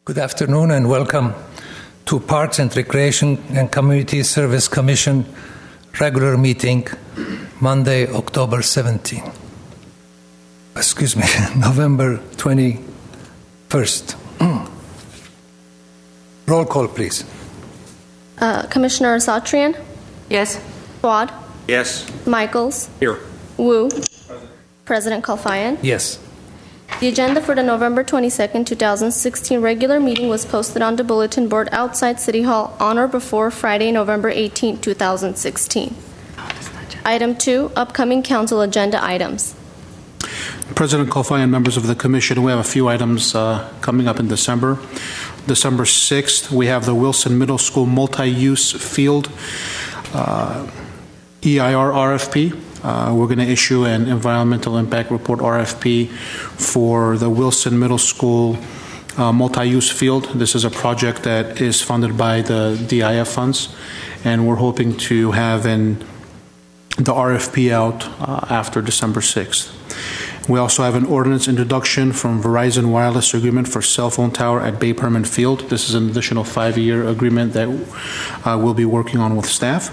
Good afternoon and welcome to Parks and Recreation and Community Service Commission regular meeting, Monday, October 17. November 21st. Roll call, please. Commissioner Satrian? Yes. Fuad? Yes. Michaels? Here. Wu? President Kalfayan? Yes. The agenda for the November 22nd, 2016 regular meeting was posted on the bulletin board outside City Hall on or before Friday, November 18, 2016. Item 2, upcoming council agenda items. President Kalfayan, members of the Commission, we have a few items coming up in December. December 6th, we have the Wilson Middle School multi-use field EIR RFP. We're going to issue an environmental impact report RFP for the Wilson Middle School multi-use field. This is a project that is funded by the DIF funds, and we're hoping to have the RFP out after December 6th. We also have an ordinance introduction from Verizon Wireless agreement for cell phone tower at Bay Perman Field. This is an additional 5-year agreement that we'll be working on with staff.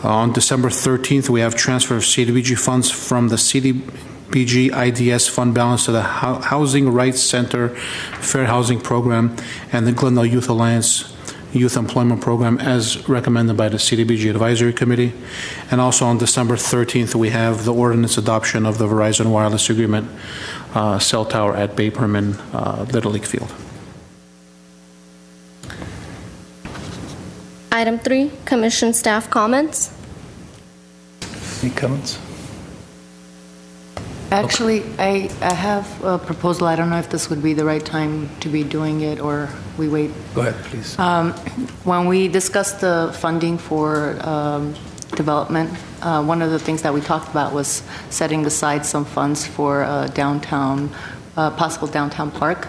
On December 13th, we have transfer of CDBG funds from the CDBG IDS fund balance to the Housing Rights Center Fair Housing Program and the Glendale Youth Alliance Youth Employment Program as recommended by the CDBG Advisory Committee. And also on December 13th, we have the ordinance adoption of the Verizon Wireless Agreement cell tower at Bay Perman Little League Field. Item 3, Commission staff comments. Any comments? Actually, I have a proposal. I don't know if this would be the right time to be doing it or we wait. Go ahead, please. When we discussed the funding for development, one of the things that we talked about was setting aside some funds for possible downtown park.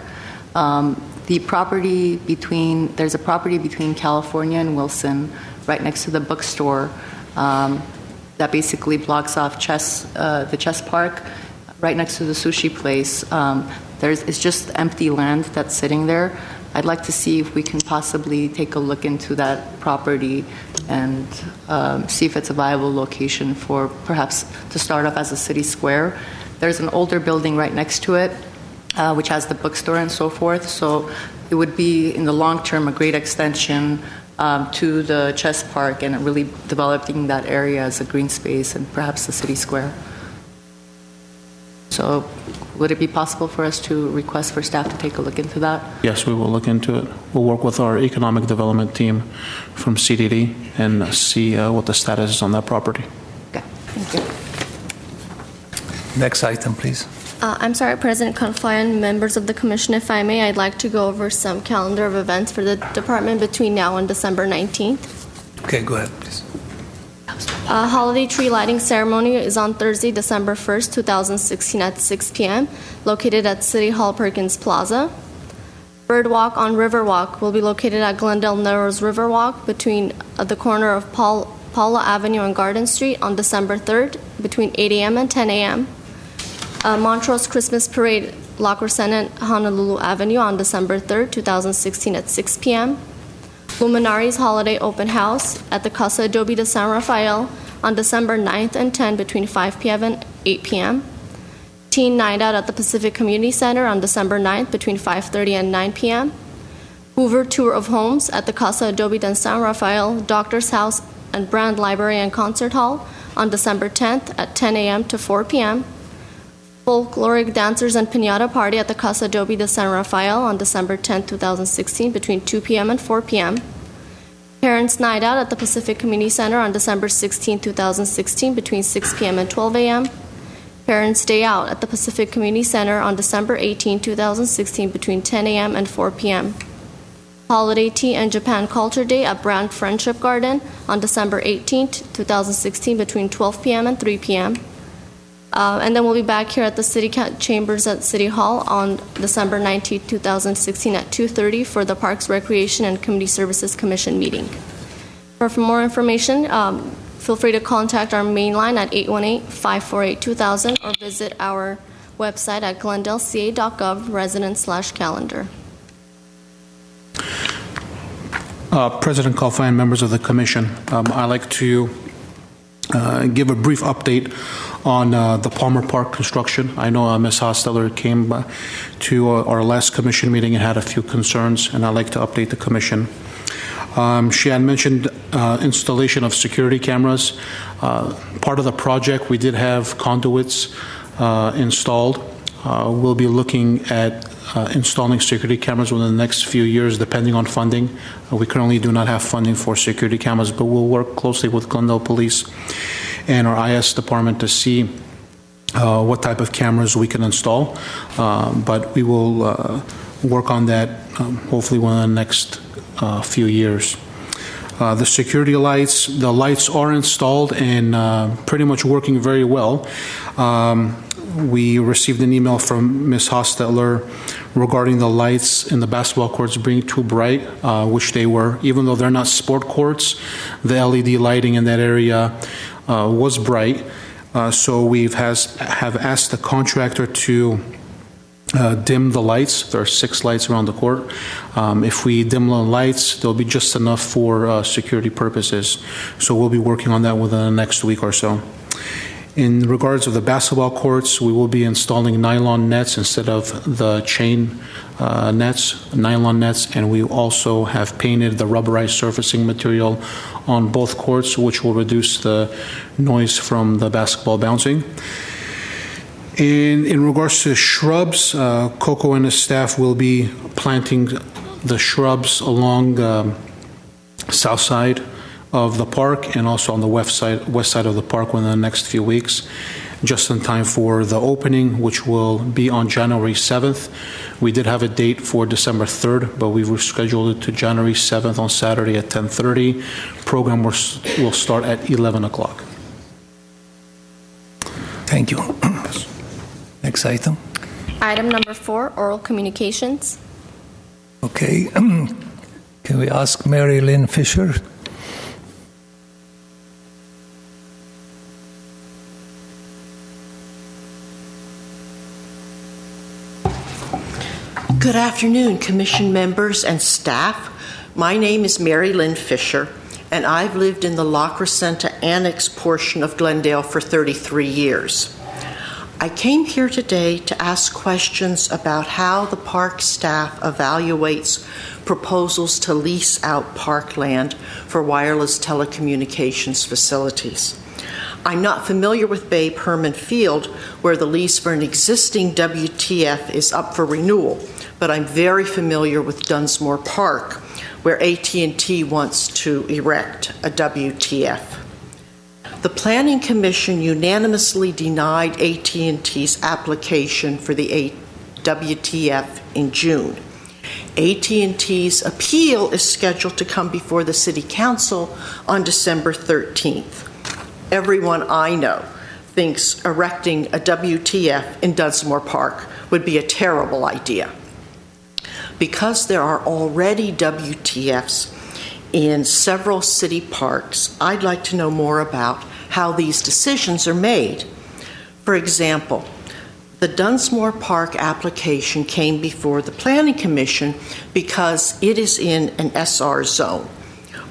There's a property between California and Wilson right next to the bookstore that basically blocks off the Chess Park right next to the sushi place. It's just empty land that's sitting there. I'd like to see if we can possibly take a look into that property and see if it's a viable location for perhaps to start off as a city square. There's an older building right next to it, which has the bookstore and so forth. So it would be, in the long term, a great extension to the Chess Park and really developing that area as a green space and perhaps the city square. So would it be possible for us to request for staff to take a look into that? Yes, we will look into it. We'll work with our economic development team from CDD and see what the status is on that property. Okay, thank you. Next item, please. I'm sorry, President Kalfayan, members of the Commission, if I may, I'd like to go over some calendar of events for the department between now and December 19th. Okay, go ahead, please. Holiday tree lighting ceremony is on Thursday, December 1st, 2016 at 6 p.m., located at City Hall Perkins Plaza. Bird Walk on Riverwalk will be located at Glendale Narrows Riverwalk between the corner of Paula Avenue and Garden Street on December 3rd between 8 a.m. and 10 a.m. Montrose Christmas Parade, La Crescenta, Honolulu Avenue on December 3rd, 2016 at 6 p.m. Luminaries Holiday Open House at the Casa Adobe de San Rafael on December 9th and 10th between 5 p.m. and 8 p.m. Teen Night Out at the Pacific Community Center on December 9th between 5:30 and 9 p.m. Hoover Tour of Homes at the Casa Adobe de San Rafael, Doctor's House, and Brand Library and Concert Hall on December 10th at 10 a.m. to 4 p.m. Folkloric Dancers and Piñata Party at the Casa Adobe de San Rafael on December 10, 2016 between 2 p.m. and 4 p.m. Parents Night Out at the Pacific Community Center on December 16, 2016 between 6 p.m. and 12 a.m. Parents Day Out at the Pacific Community Center on December 18, 2016 between 10 a.m. and 4 p.m. Holiday Tea and Japan Culture Day at Brand Friendship Garden on December 18, 2016 between 12 p.m. and 3 p.m. And then we'll be back here at the City Chambers at City Hall on December 19, 2016 at 2:30 for the Parks, Recreation, and Community Services Commission meeting. For more information, feel free to contact our main line at 818-548-2000 or visit our website at glendaleca.gov/resident/calendar. President Kalfa and members of the Commission, I'd like to give a brief update on the Palmer Park construction. I know Ms. Hosteller came to our last Commission meeting and had a few concerns, and I'd like to update the Commission. She had mentioned installation of security cameras. Part of the project, we did have conduits installed. We'll be looking at installing security cameras within the next few years, depending on funding. We currently do not have funding for security cameras, but we'll work closely with Glendale Police and our IS department to see what type of cameras we can install. But we will work on that hopefully within the next few years. The security lights, the lights are installed and pretty much working very well. We received an email from Ms. Hostetler regarding the lights in the basketball courts being too bright, which they were. Even though they're not sport courts, the LED lighting in that area was bright. So we have asked the contractor to dim the lights. There are 6 lights around the court. If we dim the lights, there'll be just enough for security purposes. So we'll be working on that within the next week or so. In regards of the basketball courts, we will be installing nylon nets instead of the chain nylon nets, and we also have painted the rubberized surfacing material on both courts, which will reduce the noise from the basketball bouncing. And in regards to shrubs, Coco and his staff will be planting the shrubs along the south side of the park and also on the west side of the park within the next few weeks, just in time for the opening, which will be on January 7th. We did have a date for December 3rd, but we've rescheduled it to January 7th on Saturday at 10:30. Program will start at 11 o'clock. Thank you. Next item. Item number 4, oral communications. Okay. Can we ask Mary Lynn Fisher? Good afternoon, Commission members and staff. My name is Mary Lynn Fisher, and I've lived in the La Crescenta Annex portion of Glendale for 33 years. I came here today to ask questions about how the park staff evaluates proposals to lease out parkland for wireless telecommunications facilities. I'm not familiar with Babe Herman Field, where the lease for an existing WTF is up for renewal, but I'm very familiar with Dunsmore Park, where AT&T wants to erect a WTF. The Planning Commission unanimously denied AT&T's application for the WTF in June. AT&T's appeal is scheduled to come before the City Council on December 13th. Everyone I know thinks erecting a WTF in Dunsmore Park would be a terrible idea. Because there are already WTFs in several city parks, I'd like to know more about how these decisions are made. For example, the Dunsmore Park application came before the Planning Commission because it is in an SR zone.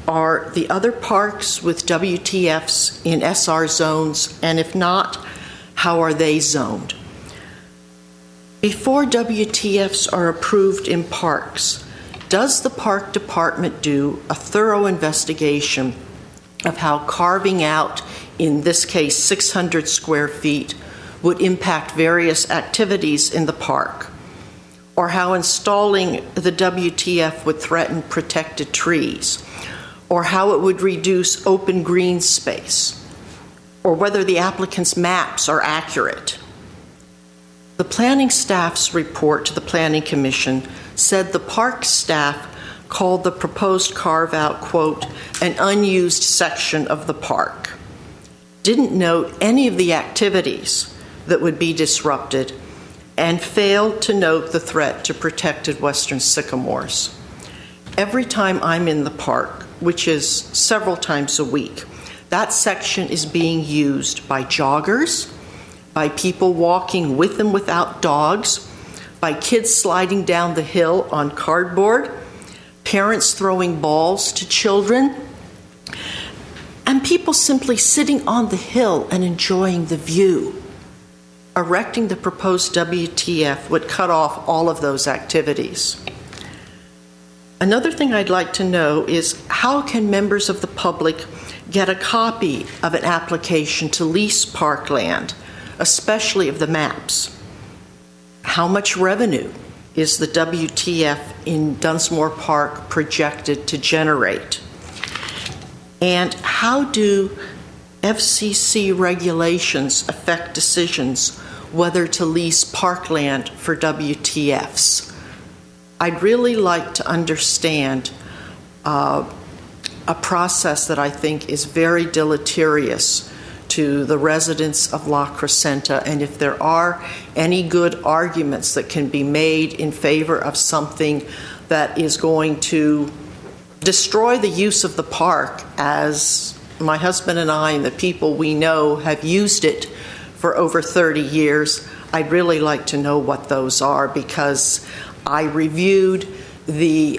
Are the other parks with WTFs in SR zones, and if not, how are they zoned? Before WTFs are approved in parks, does the park department do a thorough investigation of how carving out, in this case, 600 square feet would impact various activities in the park, or how installing the WTF would threaten protected trees, or how it would reduce open green space, or whether the applicant's maps are accurate? The planning staff's report to the Planning Commission said the park staff called the proposed carve-out, quote, an unused section of the park, didn't note any of the activities that would be disrupted, and failed to note the threat to protected western sycamores. Every time I'm in the park, which is several times a week, that section is being used by joggers, by people walking with and without dogs, by kids sliding down the hill on cardboard, parents throwing balls to children, and people simply sitting on the hill and enjoying the view. Erecting the proposed WTF would cut off all of those activities. Another thing I'd like to know is how can members of the public get a copy of an application to lease parkland, especially of the maps? How much revenue is the WTF in Dunsmore Park projected to generate? And how do FCC regulations affect decisions whether to lease parkland for WTFs? I'd really like to understand a process that I think is very deleterious to the residents of La Crescenta, and if there are any good arguments that can be made in favor of something that is going to destroy the use of the park, as my husband and I and the people we know have used it for over 30 years, I'd really like to know what those are, because I reviewed the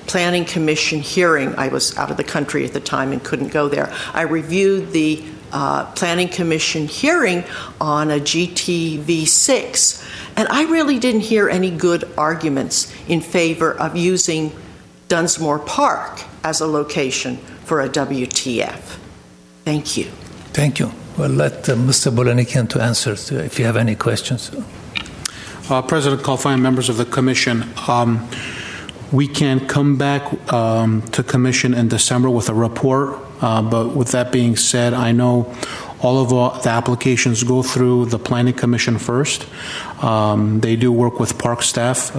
Planning Commission hearing. I was out of the country at the time and couldn't go there. I reviewed the Planning Commission hearing on a GTV6, and I really didn't hear any good arguments in favor of using Dunsmore Park as a location for a WTF. Thank you. Thank you. We'll let Mr. Bolanikian to answer if you have any questions. President Kalfai and members of the Commission, we can come back to Commission in December with a report, but with that being said, I know all of the applications go through the Planning Commission first. They do work with park staff,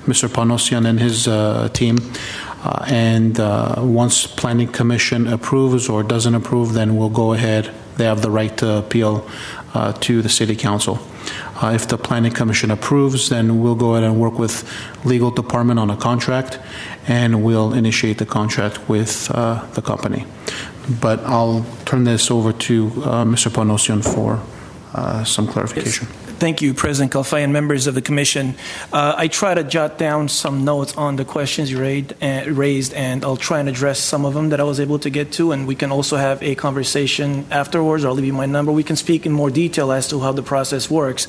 Mr. Panosian and his team, and once Planning Commission approves or doesn't approve, then we'll go ahead. They have the right to appeal to the City Council. If the Planning Commission approves, then we'll go ahead and work with Legal Department on a contract, and we'll initiate the contract with the company. But I'll turn this over to Mr. Panosian for some clarification. Yes. Thank you, President Kalfai and members of the Commission. I try to jot down some notes on the questions you raised, and I'll try and address some of them that I was able to get to, and we can also have a conversation afterwards, or I'll leave you my number. We can speak in more detail as to how the process works.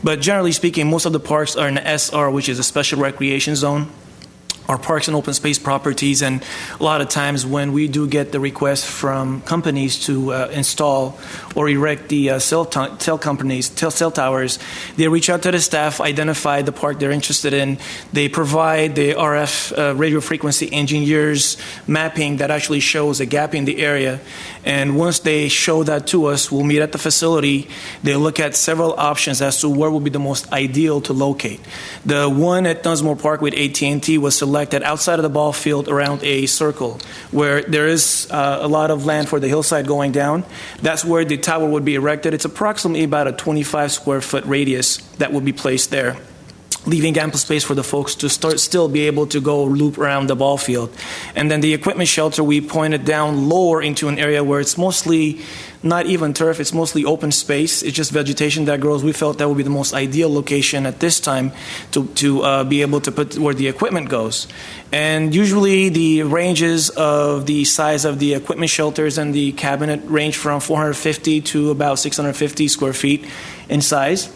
But generally speaking, most of the parks are in the SR, which is a special recreation zone. Our parks and open space properties, and a lot of times when we do get the request from companies to install or erect the cell towers, they reach out to the staff, identify the park they're interested in. They provide the RF radio frequency engineers mapping that actually shows a gap in the area. And once they show that to us, we'll meet at the facility. They look at several options as to where will be the most ideal to locate. The one at Dunsmore Park with AT&T was selected outside of the ball field around a circle where there is a lot of land for the hillside going down. That's where the tower would be erected. It's approximately about a 25 square foot radius that would be placed there, leaving ample space for the folks to still be able to go loop around the ball field. And then the equipment shelter, we pointed down lower into an area where it's mostly not even turf, it's mostly open space. It's just vegetation that grows. We felt that would be the most ideal location at this time to be able to put where the equipment goes. And usually the ranges of the size of the equipment shelters and the cabinet range from 450 to about 650 square feet in size.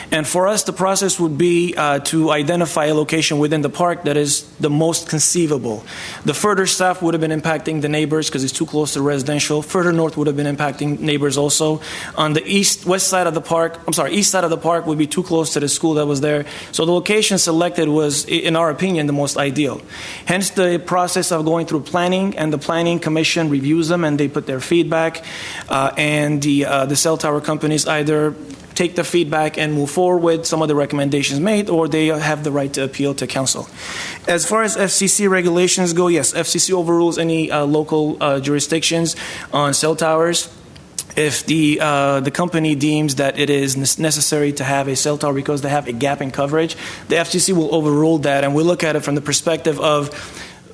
And for us, the process would be to identify a location within the park that is the most conceivable. The further south would have been impacting the neighbors because it's too close to residential. Further north would have been impacting neighbors also. On the east side of the park would be too close to the school that was there. So the location selected was, in our opinion, the most ideal. Hence the process of going through planning, and the Planning Commission reviews them and they put their feedback. And the cell tower companies either take the feedback and move forward with some of the recommendations made, or they have the right to appeal to council. As far as FCC regulations go, yes, FCC overrules any local jurisdictions on cell towers. If the company deems that it is necessary to have a cell tower because they have a gap in coverage, the FCC will overrule that, and we'll look at it from the perspective of,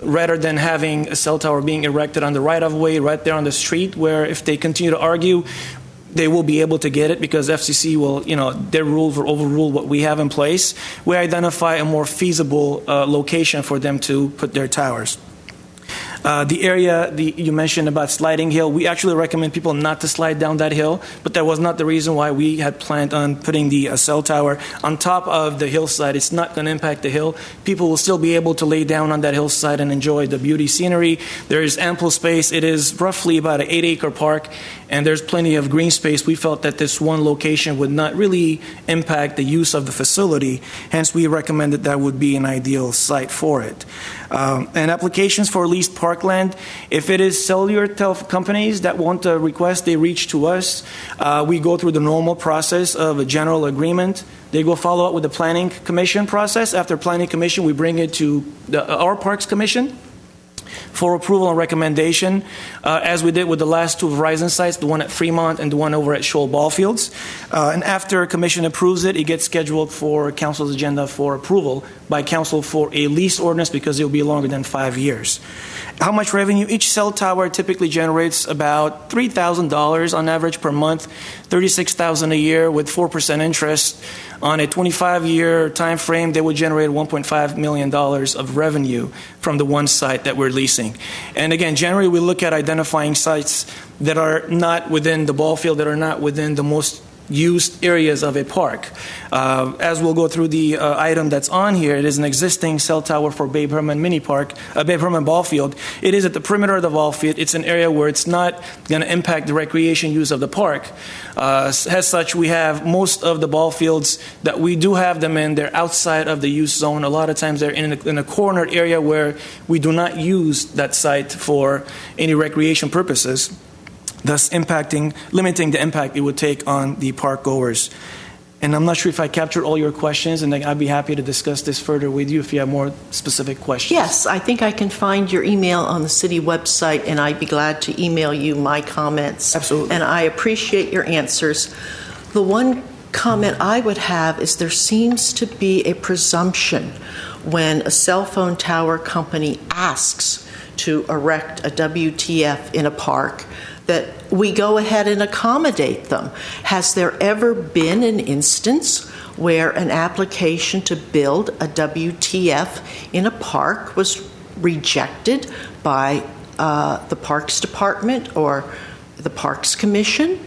rather than having a cell tower being erected on the right-of-way right there on the street, where if they continue to argue, they will be able to get it because FCC will, their rules will overrule what we have in place. We identify a more feasible location for them to put their towers. The area you mentioned about sliding hill, we actually recommend people not to slide down that hill, but that was not the reason why we had planned on putting the cell tower on top of the hillside. It's not going to impact the hill. People will still be able to lay down on that hillside and enjoy the beauty scenery. There is ample space. It is roughly about an 8-acre park, and there's plenty of green space. We felt that this one location would not really impact the use of the facility. Hence, we recommended that would be an ideal site for it. And applications for leased parkland, if it is cellular companies that want a request, they reach to us. We go through the normal process of a general agreement. They go follow up with the Planning Commission process. After Planning Commission, we bring it to our Parks Commission for approval and recommendation, as we did with the last two Verizon sites, the one at Fremont and the one over at Shoal Ballfields. And after Commission approves it, it gets scheduled for Council's agenda for approval by Council for a lease ordinance because it will be longer than 5 years. How much revenue? Each cell tower typically generates about $3,000 on average per month, $36,000 a year with 4% interest. On a 25-year time frame, they would generate $1.5 million of revenue from the one site that we're leasing. And again, generally we look at identifying sites that are not within the ball field, that are not within the most used areas of a park. As we'll go through the item that's on here, it is an existing cell tower for Babe Herman Mini Park, Babe Herman Ball Field. It is at the perimeter of the ball field. It's an area where it's not going to impact the recreation use of the park. As such, we have most of the ball fields that we do have them in, they're outside of the use zone. A lot of times they're in a cornered area where we do not use that site for any recreation purposes, thus limiting the impact it would take on the park goers. And I'm not sure if I captured all your questions, and I'd be happy to discuss this further with you if you have more specific questions. Yes, I think I can find your email on the city website, and I'd be glad to email you my comments. Absolutely. And I appreciate your answers. The one comment I would have is there seems to be a presumption when a cell phone tower company asks to erect a WTF in a park that we go ahead and accommodate them. Has there ever been an instance where an application to build a WTF in a park was rejected by the Parks Department or the Parks Commission?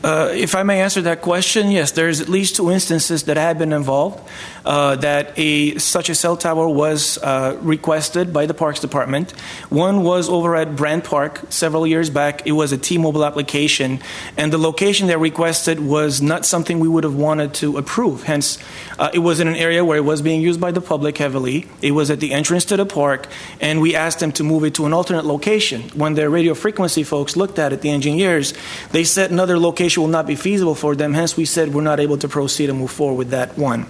If I may answer that question, yes, there's at least 2 instances that have been involved that such a cell tower was requested by the Parks Department. One was over at Brand Park several years back. It was a T-Mobile application, and the location they requested was not something we would have wanted to approve. Hence, it was in an area where it was being used by the public heavily. It was at the entrance to the park, and we asked them to move it to an alternate location. When the radio frequency folks looked at it, the engineers, they said another location will not be feasible for them. Hence, we said we're not able to proceed and move forward with that one.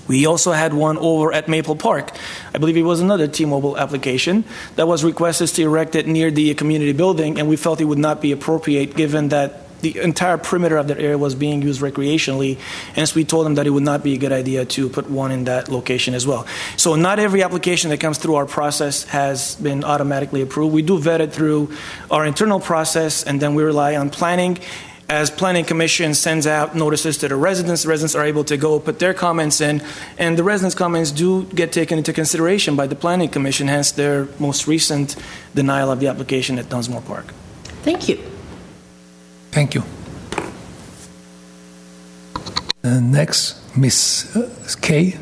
We also had one over at Maple Park. I believe it was another T-Mobile application that was requested to erect it near the community building, and we felt it would not be appropriate given that the entire perimeter of that area was being used recreationally. Hence, we told them that it would not be a good idea to put one in that location as well. So not every application that comes through our process has been automatically approved. We do vet it through our internal process, and then we rely on planning. As Planning Commission sends out notices to the residents are able to go put their comments in, and the residents' comments do get taken into consideration by the Planning Commission, hence their most recent denial of the application at Dunsmore Park. Thank you. Thank you. Next, Ms. Kay.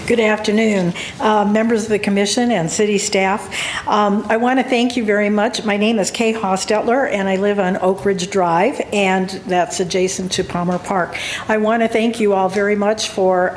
Good afternoon, members of the Commission and city staff. I want to thank you very much. My name is Kay Hostetler, and I live on Oak Ridge Drive, and that's adjacent to Palmer Park. I want to thank you all very much for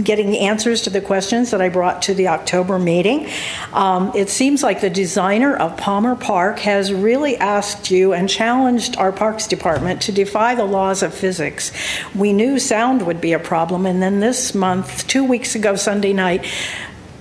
getting the answers to the questions that I brought to the October meeting. It seems like the designer of Palmer Park has really asked you and challenged our Parks Department to defy the laws of physics. We knew sound would be a problem, and then this month, 2 weeks ago, Sunday night,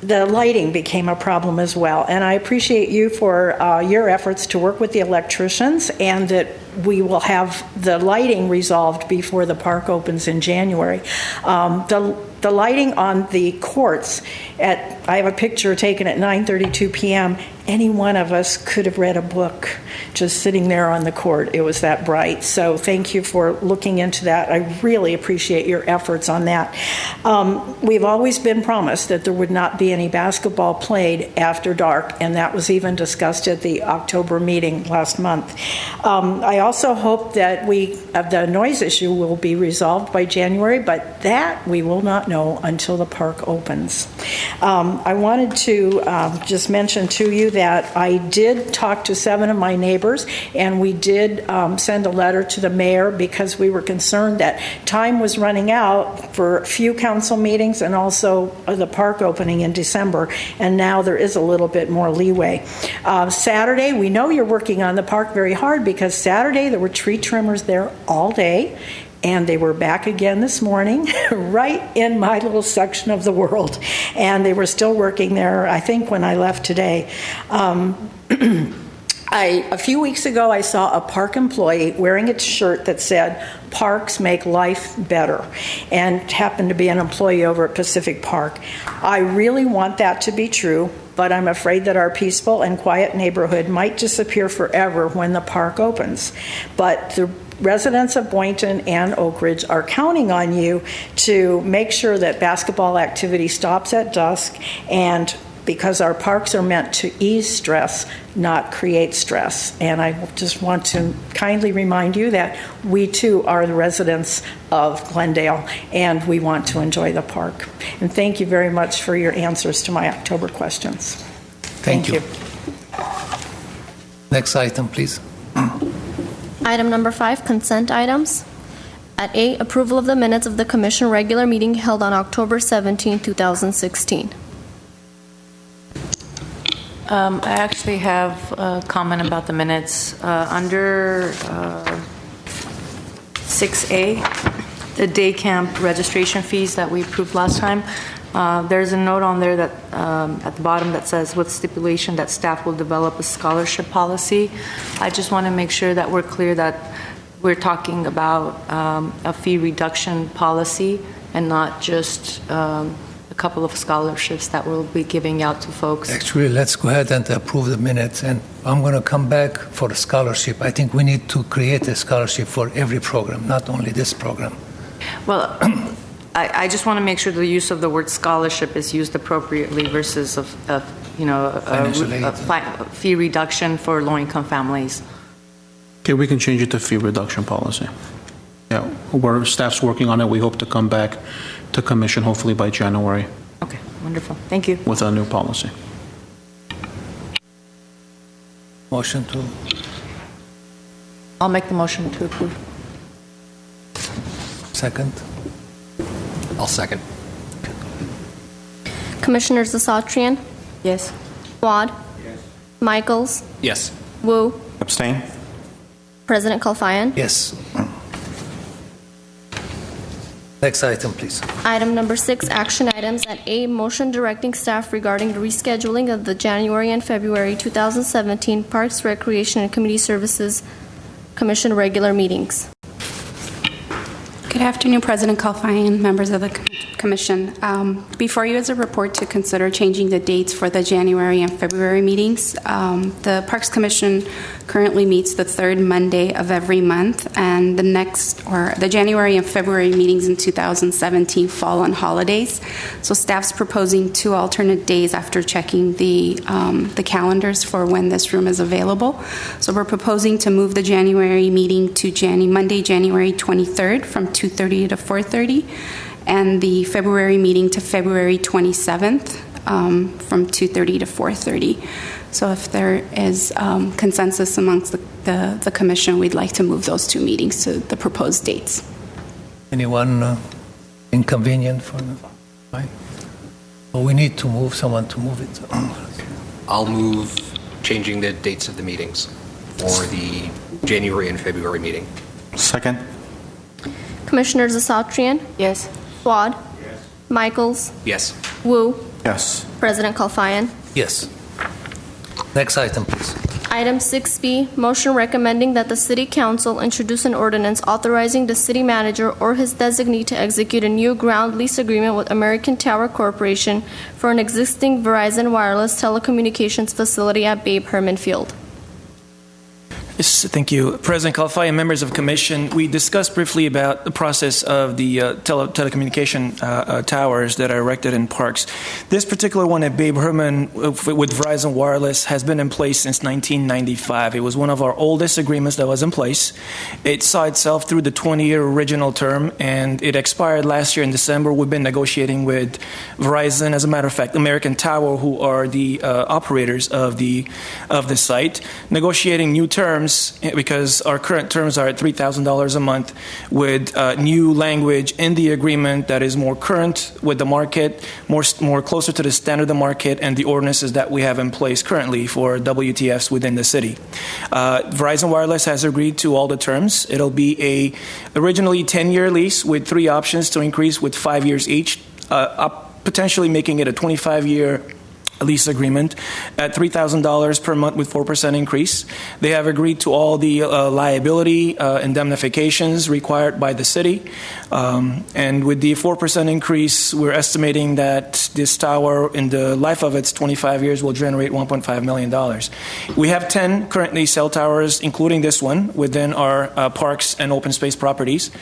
the lighting became a problem as well. And I appreciate you for your efforts to work with the electricians, and that we will have the lighting resolved before the park opens in January. The lighting on the courts, I have a picture taken at 9:32 p.m. Any one of us could have read a book just sitting there on the court. It was that bright. So thank you for looking into that. I really appreciate your efforts on that. We've always been promised that there would not be any basketball played after dark, and that was even discussed at the October meeting last month. I also hope that the noise issue will be resolved by January, but that we will not know until the park opens. I wanted to just mention to you that I did talk to 7 of my neighbors, and we did send a letter to the mayor because we were concerned that time was running out for a few council meetings and also the park opening in December, and now there is a little bit more leeway. Saturday, we know you're working on the park very hard because Saturday there were tree trimmers there all day. And they were back again this morning, right in my little section of the world. And they were still working there, I think, when I left today. A few weeks ago, I saw a park employee wearing a shirt that said, "Parks make life better," and happened to be an employee over at Pacific Park. I really want that to be true, but I'm afraid that our peaceful and quiet neighborhood might disappear forever when the park opens. But the residents of Boynton and Oak Ridge are counting on you to make sure that basketball activity stops at dusk, and because our parks are meant to ease stress, not create stress. And I just want to kindly remind you that we too are the residents of Glendale, and we want to enjoy the park. And thank you very much for your answers to my October questions. Thank you. Next item, please. Item number 5, consent items. At A, approval of the minutes of the Commission regular meeting held on October 17, 2016. I actually have a comment about the minutes. Under 6A, the day camp registration fees that we approved last time, there's a note on there that at the bottom that says, with stipulation that staff will develop a scholarship policy. I just want to make sure that we're clear that we're talking about a fee reduction policy and not just a couple of scholarships that we'll be giving out to folks. Actually, let's go ahead and approve the minutes, and I'm going to come back for a scholarship. I think we need to create a scholarship for every program, not only this program. Well, I just want to make sure the use of the word scholarship is used appropriately versus a fee reduction for low-income families. Okay, we can change it to fee reduction policy. Yeah, where staff's working on it, we hope to come back to commission hopefully by January. Okay, wonderful. Thank you. With a new policy. Motion to... I'll make the motion to approve. Second. I'll second. Commissioners Asatrian, Yes. Wad, Michaels, Yes. Wu, Abstain? President Kalfayan. Yes. Next item, please. Item number 6, action items. At A, motion directing staff regarding the rescheduling of the January and February 2017 Parks, Recreation, and Community Services Commission regular meetings. Good afternoon, President Kalfayan, members of the Commission. Before you is a report to consider changing the dates for the January and February meetings. The Parks Commission currently meets the third Monday of every month, and the January and February meetings in 2017 fall on holidays. So staff's proposing 2 alternate days after checking the calendars for when this room is available. So we're proposing to move the January meeting to Monday, January 23rd from 2:30 to 4:30, and the February meeting to February 27th from 2:30 to 4:30. So if there is consensus amongst the Commission, we'd like to move those 2 meetings to the proposed dates. Anyone inconvenient for them? Right? Well, we need to move someone to move it. I'll move changing the dates of the meetings for the January and February meeting. Second? Commissioners Asatrian, Yes. Wad, Michaels, Yes. Wu, Yes. President Kalfayan. Yes. Next item, please. Item 6B, motion recommending that the City Council introduce an ordinance authorizing the city manager or his designee to execute a new ground lease agreement with American Tower Corporation for an existing Verizon Wireless telecommunications facility at Babe Herman Field. Yes, thank you. President Kalfai and members of the Commission, we discussed briefly about the process of the telecommunication towers that are erected in parks. This particular one at Babe Herman with Verizon Wireless has been in place since 1995. It was one of our oldest agreements that was in place. It saw itself through the 20-year original term, and it expired last year in December. We've been negotiating with Verizon, as a matter of fact, American Tower, who are the operators of the site, negotiating new terms because our current terms are at $3,000 a month with new language in the agreement that is more current with the market, more closer to the standard of the market and the ordinances that we have in place currently for WTFs within the city. Verizon Wireless has agreed to all the terms. It'll be a originally 10-year lease with 3 options to increase with 5 years each, potentially making it a 25-year lease agreement at $3,000 per month with 4% increase. They have agreed to all the liability indemnifications required by the city. And with the 4% increase, we're estimating that this tower, in the life of its 25 years, will generate $1.5 million. We have 10 currently cell towers, including this one, within our parks and open space properties.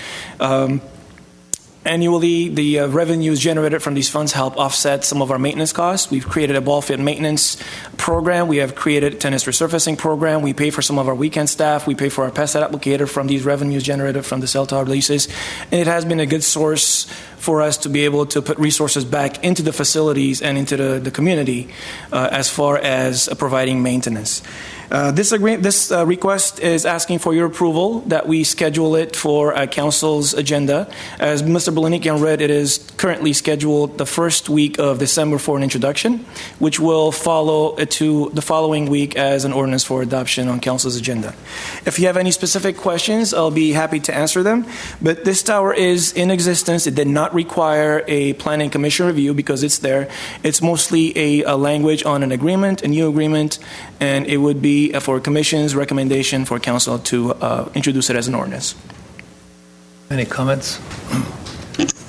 Annually, the revenues generated from these funds help offset some of our maintenance costs. We've created a ball field maintenance program. We have created a tennis resurfacing program. We pay for some of our weekend staff. We pay for our pesticide applicator from these revenues generated from the cell tower leases. And it has been a good source for us to be able to put resources back into the facilities and into the community as far as providing maintenance. This request is asking for your approval that we schedule it for Council's agenda. As Mr. Belinikian read, it is currently scheduled the first week of December for an introduction, which will follow to the following week as an ordinance for adoption on Council's agenda. If you have any specific questions, I'll be happy to answer them. But this tower is in existence. It did not require a planning commission review because it's there. It's mostly a language on an agreement, a new agreement, and it would be for Commission's recommendation for Council to introduce it as an ordinance. Any comments?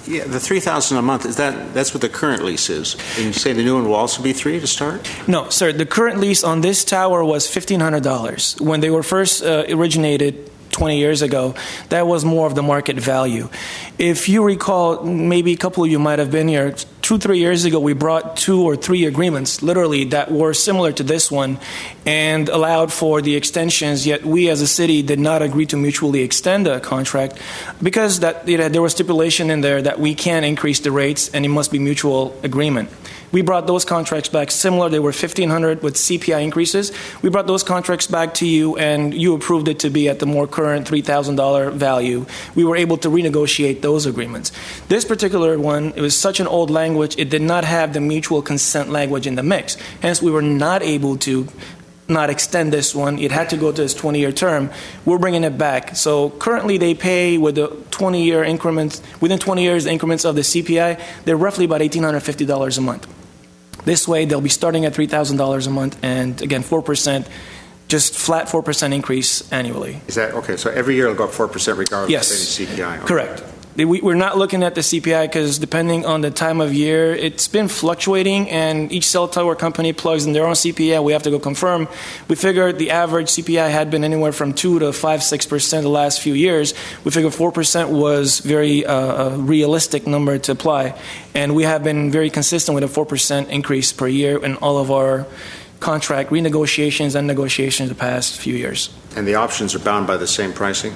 Yeah, the $3,000 a month, that's what the current lease is. And you say the new one will also be $3 to start? No, sir. The current lease on this tower was $1,500. When they were first originated 20 years ago, that was more of the market value. If you recall, maybe a couple of you might have been here, 2-3 years ago, we brought 2 or 3 agreements, literally, that were similar to this one and allowed for the extensions, yet we as a city did not agree to mutually extend the contract because there was stipulation in there that we can increase the rates and it must be mutual agreement. We brought those contracts back similar. They were $1,500 with CPI increases. We brought those contracts back to you, and you approved it to be at the more current $3,000 value. We were able to renegotiate those agreements. This particular one, it was such an old language, it did not have the mutual consent language in the mix. Hence, we were not able to not extend this one. It had to go to its 20-year term. We're bringing it back. So currently they pay with the 20-year increments, within 20 years, the increments of the CPI, they're roughly about $1,850 a month. This way, they'll be starting at $3,000 a month, and again, 4%, just flat 4% increase annually. Is that okay? So every year it'll go up 4% regardless Yes. of any CPI? Okay. Correct. We're not looking at the CPI because depending on the time of year, it's been fluctuating, and each cell tower company plugs in their own CPI. We have to go confirm. We figured the average CPI had been anywhere from 2 to 5-6% the last few years. We figured 4% was very realistic number to apply, and we have been very consistent with a 4% increase per year in all of our contract renegotiations and negotiations the past few years. And the options are bound by the same pricing?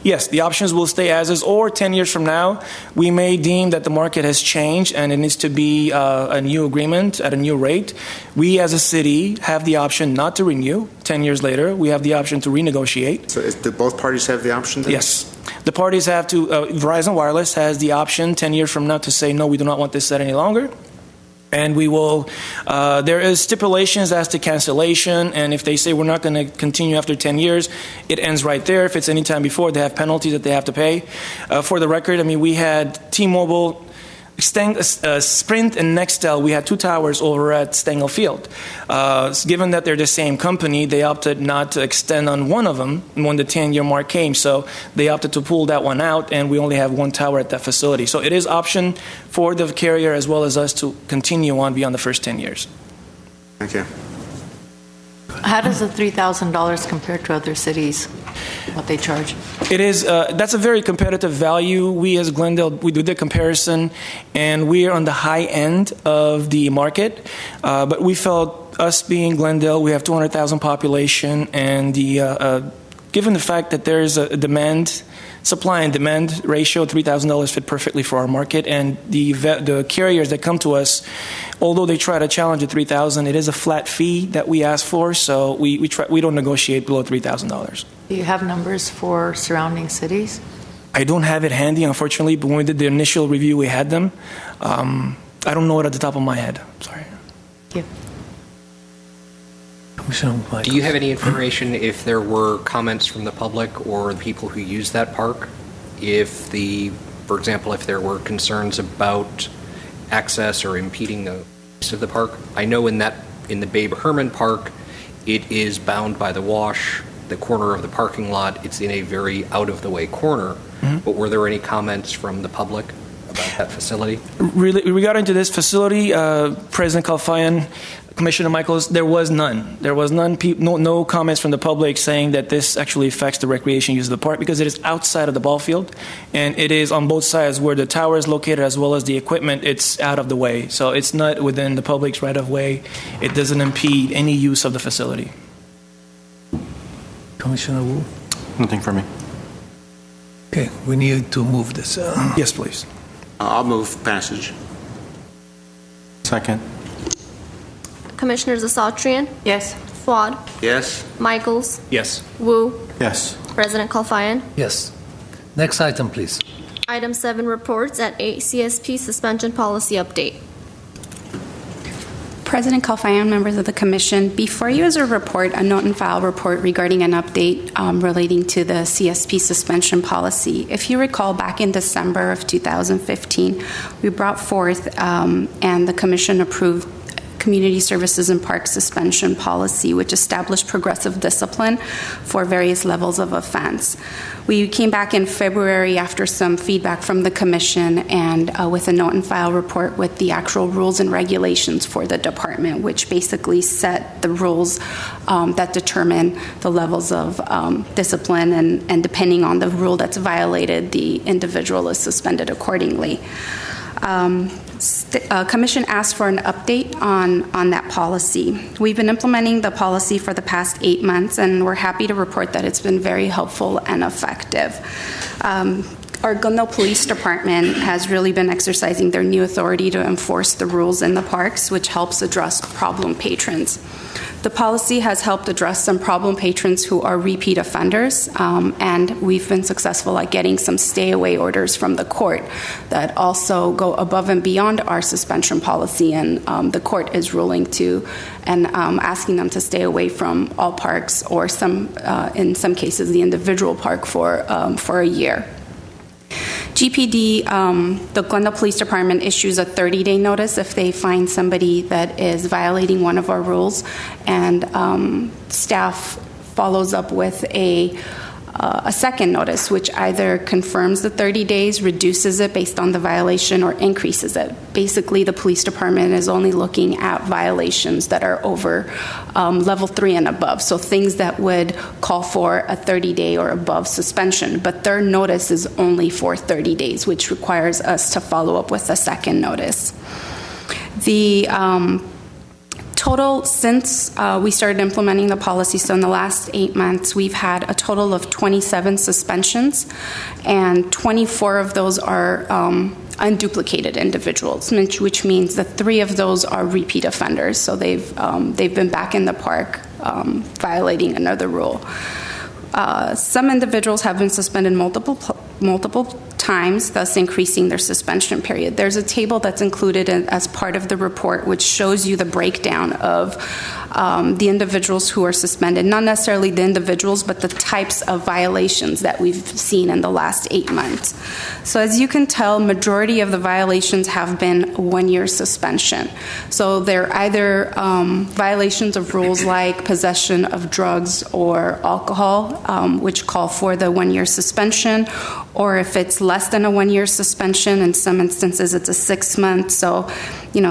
Yes, the options will stay as is, or 10 years from now, we may deem that the market has changed and it needs to be a new agreement at a new rate. We as a city have the option not to renew. 10 years later, we have the option to renegotiate. So do both parties have the option then? Yes. The parties have to, Verizon Wireless has the option 10 years from now to say, no, we do not want this set any longer. And we will, there is stipulations as to cancellation, and if they say we're not going to continue after 10 years, it ends right there. If it's any time before, they have penalties that they have to pay. For the record, I mean, we had T-Mobile Sprint and Nextel, we had two towers over at Stengel Field. Given that they're the same company, they opted not to extend on one of them when the 10-year mark came. So they opted to pull that one out, and we only have one tower at that facility. So it is option for the carrier as well as us to continue on beyond the first 10 years. Thank you. How does the $3,000 compare to other cities, what they charge? It is, that's a very competitive value. We as Glendale, we do the comparison, and we are on the high end of the market. But we felt, us being Glendale, we have 200,000 population, and given the fact that there is a supply and demand ratio, $3,000 fit perfectly for our market, and the carriers that come to us, although they try to challenge the $3,000, it is a flat fee that we ask for, so we don't negotiate below $3,000. Do you have numbers for surrounding cities? I don't have it handy, unfortunately, but when we did the initial review, we had them. I don't know it at the top of my head. Sorry. Thank you. Do you have any information if there were comments from the public or the people who use that park? For example, if there were concerns about access or impeding the use of the park? I know in the Babe Herman Park, it is bound by the wash, the corner of the parking lot. It's in a very out-of-the-way corner. Mm-hmm. But were there any comments from the public about that facility? Really, regarding to this facility, President Kalfayan, Commissioner Michaels, there was none. There was none. No comments from the public saying that this actually affects the recreation use of the park because it is outside of the ball field, and it is on both sides where the tower is located as well as the equipment. It's out of the way, so it's not within the public's right of way. It doesn't impede any use of the facility. Commissioner Wu? Nothing for me. Okay, we need to move this. Yes, please. I'll move passage. Second. Commissioners Asatrian, Yes. Fuad, Yes. Michaels, Yes. Wu, Yes. President Kalfayan. Yes. Next item, please. Item 7, reports at CSP suspension policy update. President Kalfayan, members of the Commission, before you is a report, a note and file report regarding an update relating to the CSP suspension policy. If you recall, back in December of 2015, we brought forth and the Commission approved Community Services and Parks suspension policy, which established progressive discipline for various levels of offense. We came back in February after some feedback from the Commission and with a note and file report with the actual rules and regulations for the department, which basically set the rules that determine the levels of discipline, and depending on the rule that's violated, the individual is suspended accordingly. Commission asked for an update on that policy. We've been implementing the policy for the past 8 months, and we're happy to report that it's been very helpful and effective. Our Glendale Police Department has really been exercising their new authority to enforce the rules in the parks, which helps address problem patrons. The policy has helped address some problem patrons who are repeat offenders, and we've been successful at getting some stay-away orders from the court that also go above and beyond our suspension policy, and the court is ruling to and asking them to stay away from all parks or in some cases, the individual park for a year. GPD, the Glendale Police Department issues a 30-day notice if they find somebody that is violating one of our rules, and staff follows up with a second notice, which either confirms the 30 days, reduces it based on the violation, or increases it. Basically, the police department is only looking at violations that are over level 3 and above, so things that would call for a 30-day or above suspension, but their notice is only for 30 days, which requires us to follow up with a second notice. The total, since we started implementing the policy, so in the last 8 months, we've had a total of 27 suspensions, and 24 of those are unduplicated individuals, which means that 3 of those are repeat offenders. So they've been back in the park violating another rule. Some individuals have been suspended multiple times, thus increasing their suspension period. There's a table that's included as part of the report which shows you the breakdown of the individuals who are suspended, not necessarily the individuals, but the types of violations that we've seen in the last 8 months. So as you can tell, majority of the violations have been 1-year suspension. So they're either violations of rules like possession of drugs or alcohol, which call for the 1-year suspension, or if it's less than a 1-year suspension, in some instances it's a 6 month, so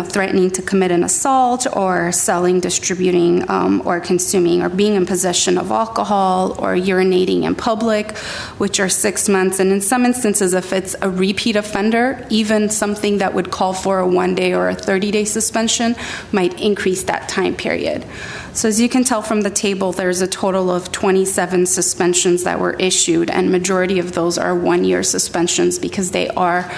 threatening to commit an assault or selling, distributing, or consuming or being in possession of alcohol or urinating in public, which are 6 months. And in some instances, if it's a repeat offender, even something that would call for a 1-day or a 30-day suspension might increase that time period. So as you can tell from the table, there's a total of 27 suspensions that were issued, and majority of those are 1-year suspensions because they are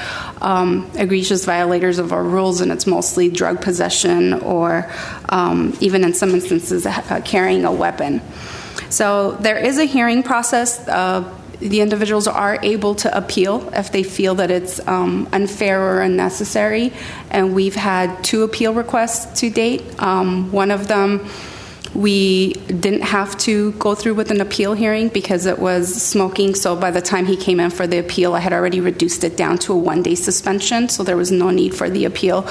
egregious violators of our rules, and it's mostly drug possession or even in some instances carrying a weapon. So there is a hearing process. The individuals are able to appeal if they feel that it's unfair or unnecessary, and we've had 2 appeal requests to date. One of them, we didn't have to go through with an appeal hearing because it was smoking, so by the time he came in for the appeal, I had already reduced it down to a 1-day suspension, so there was no need for the appeal.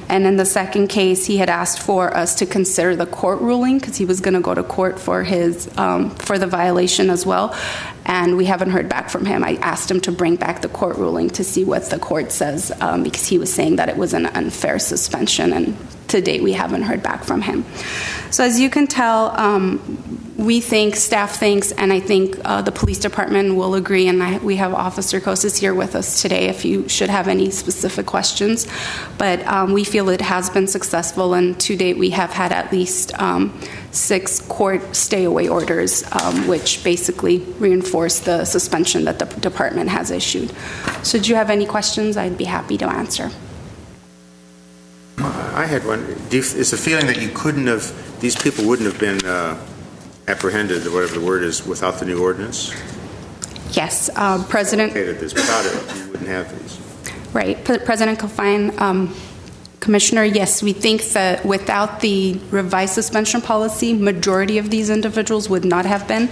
And in the second case, he had asked for us to consider the court ruling because he was going to go to court for his for the violation as well, and we haven't heard back from him. I asked him to bring back the court ruling to see what the court says because he was saying that it was an unfair suspension, and to date we haven't heard back from him. So as you can tell, we think, staff thinks, and I think the police department will agree, and we have Officer Kosas here with us today if you should have any specific questions, but we feel it has been successful, and to date we have had at least 6 court stay-away orders, which basically reinforce the suspension that the department has issued. So do you have any questions? I'd be happy to answer. I had one. Is the feeling that you couldn't have, these people wouldn't have been apprehended, or whatever the word is, without the new ordinance? Yes, President. Without it, you wouldn't have these. Right, President Kofine, Commissioner, yes, we think that without the revised suspension policy, majority of these individuals would not have been.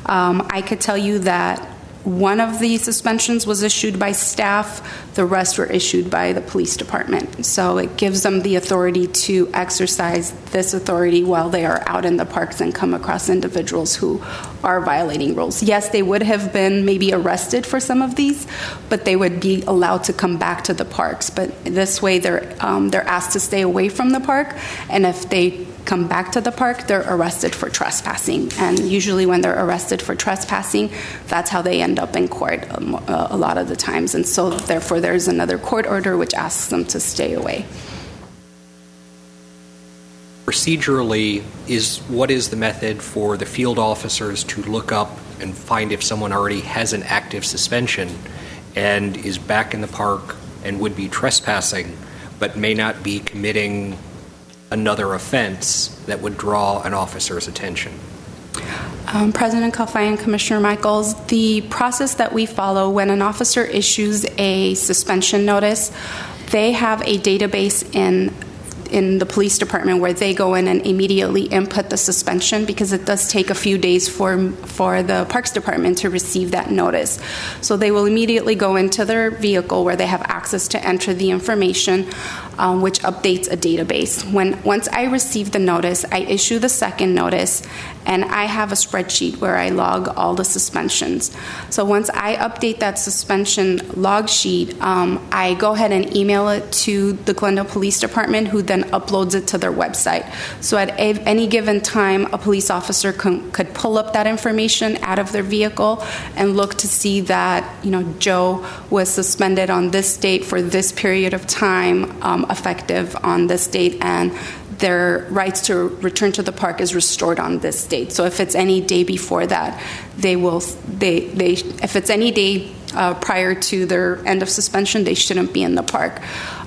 I could tell you that one of the suspensions was issued by staff, the rest were issued by the police department. So it gives them the authority to exercise this authority while they are out in the parks and come across individuals who are violating rules. Yes, they would have been maybe arrested for some of these, but they would be allowed to come back to the parks. But this way they're asked to stay away from the park, and if they come back to the park, they're arrested for trespassing. And usually when they're arrested for trespassing, that's how they end up in court a lot of the times. And so therefore there's another court order which asks them to stay away. Procedurally, what is the method for the field officers to look up and find if someone already has an active suspension and is back in the park and would be trespassing but may not be committing another offense that would draw an officer's attention? President Kalfai and Commissioner Michaels, the process that we follow when an officer issues a suspension notice, they have a database in the police department where they go in and immediately input the suspension, because it does take a few days for the Parks Department to receive that notice. So they will immediately go into their vehicle where they have access to enter the information, which updates a database. Once I receive the notice, I issue the second notice, and I have a spreadsheet where I log all the suspensions. So once I update that suspension log sheet, I go ahead and email it to the Glendale Police Department, who then uploads it to their website. So at any given time, a police officer could pull up that information out of their vehicle and look to see that, Joe was suspended on this date for this period of time, effective on this date, and their rights to return to the park is restored on this date. So if it's any day before that, if it's any day prior to their end of suspension, they shouldn't be in the park.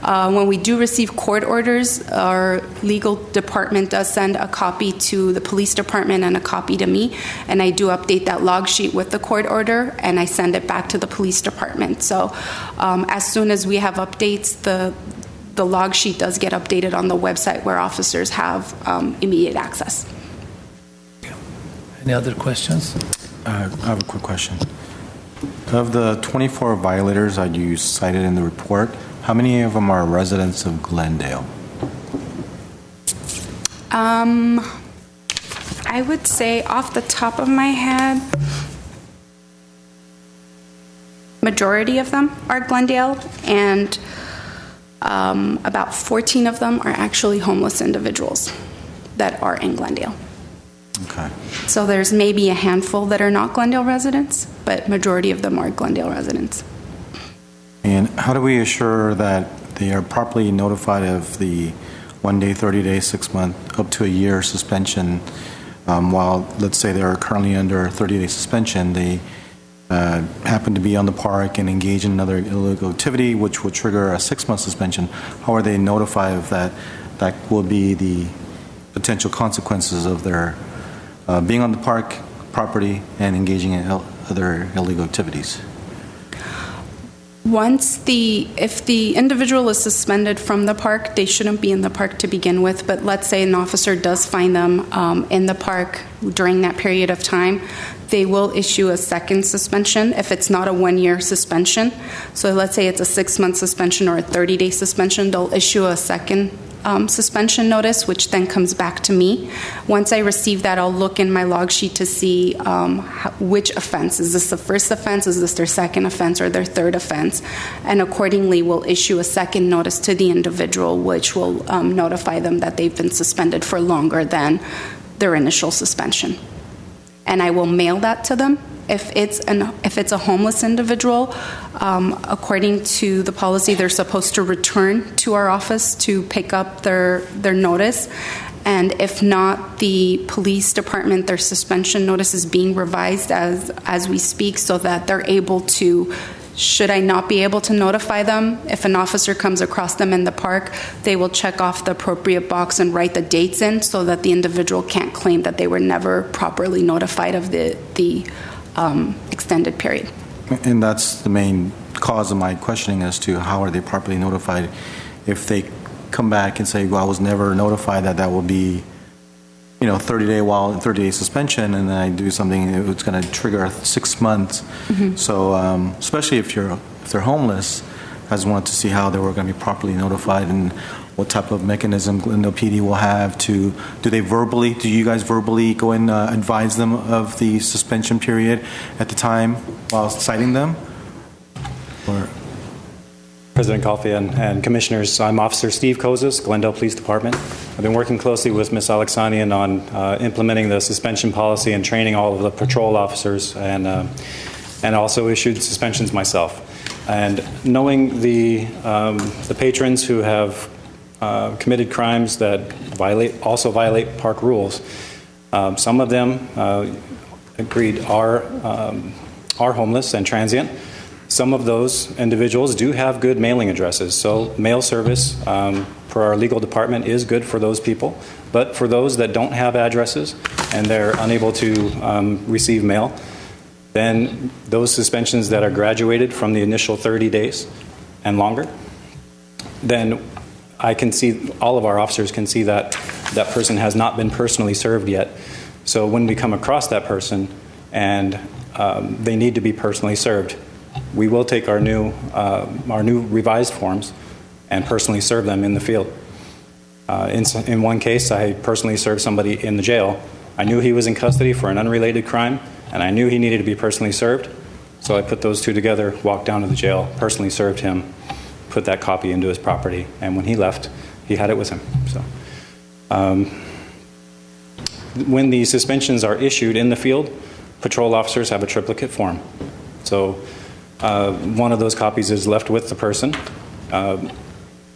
When we do receive court orders, our legal department does send a copy to the police department and a copy to me, and I do update that log sheet with the court order, and I send it back to the police department. So as soon as we have updates, the log sheet does get updated on the website where officers have immediate access. Any other questions? I have a quick question. Of the 24 violators that you cited in the report, how many of them are residents of Glendale? I would say off the top of my head, majority of them are Glendale, and about 14 of them are actually homeless individuals that are in Glendale. Okay. So there's maybe a handful that are not Glendale residents, but majority of them are Glendale residents. And how do we assure that they are properly notified of the 1 day, 30 day, 6 month, up to a year suspension? While, let's say, they're currently under a 30-day suspension, they happen to be on the park and engage in another illegal activity, which will trigger a 6-month suspension. How are they notified of that? That will be the potential consequences of their being on the park property and engaging in other illegal activities. If the individual is suspended from the park, they shouldn't be in the park to begin with, but let's say an officer does find them in the park during that period of time, they will issue a second suspension if it's not a 1-year suspension. So let's say it's a 6-month suspension or a 30-day suspension, they'll issue a second suspension notice, which then comes back to me. Once I receive that, I'll look in my log sheet to see which offense. Is this the first offense? Is this their second offense or their third offense? And accordingly, we'll issue a second notice to the individual, which will notify them that they've been suspended for longer than their initial suspension. And I will mail that to them. If it's a homeless individual, according to the policy, they're supposed to return to our office to pick up their notice. And if not, the police department, their suspension notice is being revised as we speak so that they're able to, should I not be able to notify them, if an officer comes across them in the park, they will check off the appropriate box and write the dates in so that the individual can't claim that they were never properly notified of the extended period. And that's the main cause of my questioning as to how are they properly notified. If they come back and say, well, I was never notified that will be, 30-day suspension, and then I do something, it's going to trigger 6 months. Mm-hmm. So especially if they're homeless, I just wanted to see how they were going to be properly notified and what type of mechanism Glendale PD will have to, do you guys verbally go and advise them of the suspension period at the time while citing them? Or? President Coffey and Commissioners, I'm Officer Steve Kozis, Glendale Police Department. I've been working closely with Ms. Alexanian on implementing the suspension policy and training all of the patrol officers, and also issued suspensions myself. And knowing the patrons who have committed crimes that also violate park rules, some of them agreed are homeless and transient. Some of those individuals do have good mailing addresses, so mail service for our legal department is good for those people. But for those that don't have addresses and they're unable to receive mail, then those suspensions that are graduated from the initial 30 days and longer, then I can see, all of our officers can see that that person has not been personally served yet. So when we come across that person and they need to be personally served, we will take our new revised forms and personally serve them in the field. In one case, I personally served somebody in the jail. I knew he was in custody for an unrelated crime, and I knew he needed to be personally served. So I put those two together, walked down to the jail, personally served him, put that copy into his property, and when he left, he had it with him. So, when the suspensions are issued in the field, patrol officers have a triplicate form. So one of those copies is left with the person,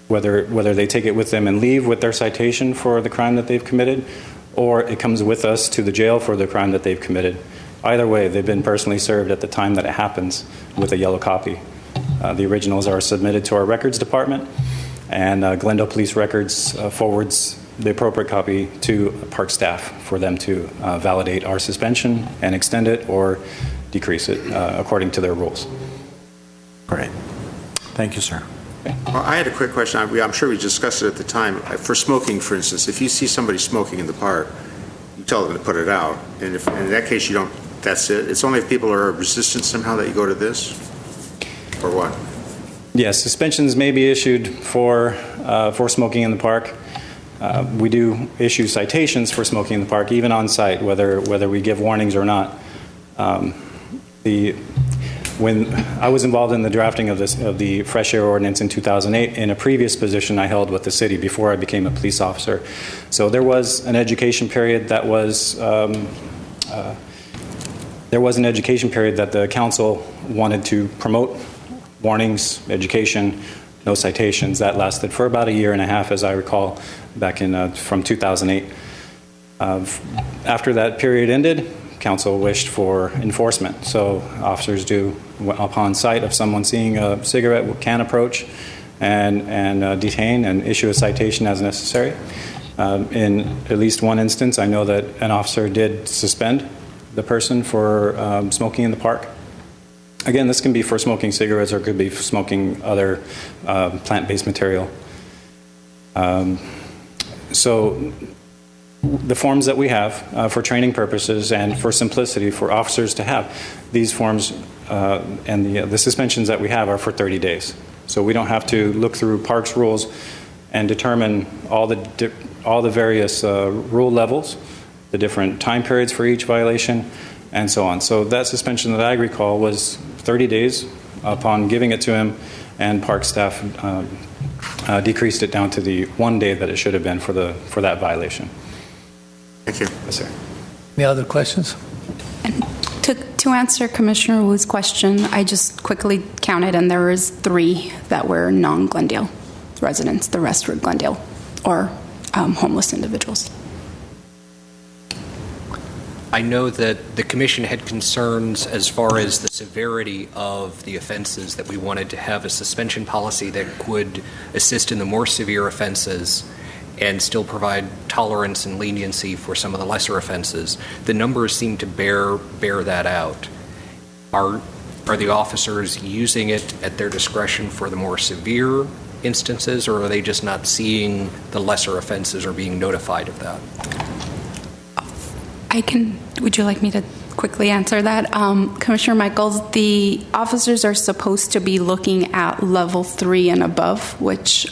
whether they take it with them and leave with their citation for the crime that they've committed, or it comes with us to the jail for the crime that they've committed. Either way, they've been personally served at the time that it happens with a yellow copy. The originals are submitted to our records department, and Glendale Police Records forwards the appropriate copy to park staff for them to validate our suspension and extend it or decrease it according to their rules. Great. Thank you, sir. Well, I had a quick question. I'm sure we discussed it at the time. For smoking, for instance, if you see somebody smoking in the park, you tell them to put it out. And if in that case you don't, that's it. It's only if people are resistant somehow that you go to this, or what? Yes, suspensions may be issued for smoking in the park. We do issue citations for smoking in the park, even on site, whether we give warnings or not. When I was involved in the drafting of the fresh air ordinance in 2008, in a previous position I held with the city before I became a police officer, so there was an education period that was the council wanted to promote warnings, education, no citations. That lasted for about a year and a half, as I recall, back in from 2008. After that period ended, council wished for enforcement. So officers do, upon sight of someone seeing a cigarette, can approach and detain and issue a citation as necessary. In at least one instance, I know that an officer did suspend the person for smoking in the park. Again, this can be for smoking cigarettes or could be for smoking other plant-based material. So the forms that we have for training purposes and for simplicity for officers to have, these forms and the suspensions that we have are for 30 days. So we don't have to look through parks rules and determine all the various rule levels, the different time periods for each violation, and so on. So that suspension that I recall was 30 days upon giving it to him, and park staff decreased it down to the 1 day that it should have been for that violation. Thank you. Yes, sir. Any other questions? To answer Commissioner Wu's question, I just quickly counted, and there was 3 that were non-Glendale residents. The rest were Glendale or homeless individuals. I know that the commission had concerns as far as the severity of the offenses, that we wanted to have a suspension policy that could assist in the more severe offenses and still provide tolerance and leniency for some of the lesser offenses. The numbers seem to bear that out. Are the officers using it at their discretion for the more severe instances, or are they just not seeing the lesser offenses or being notified of that? Would you like me to quickly answer that? Commissioner Michaels, the officers are supposed to be looking at level 3 and above, which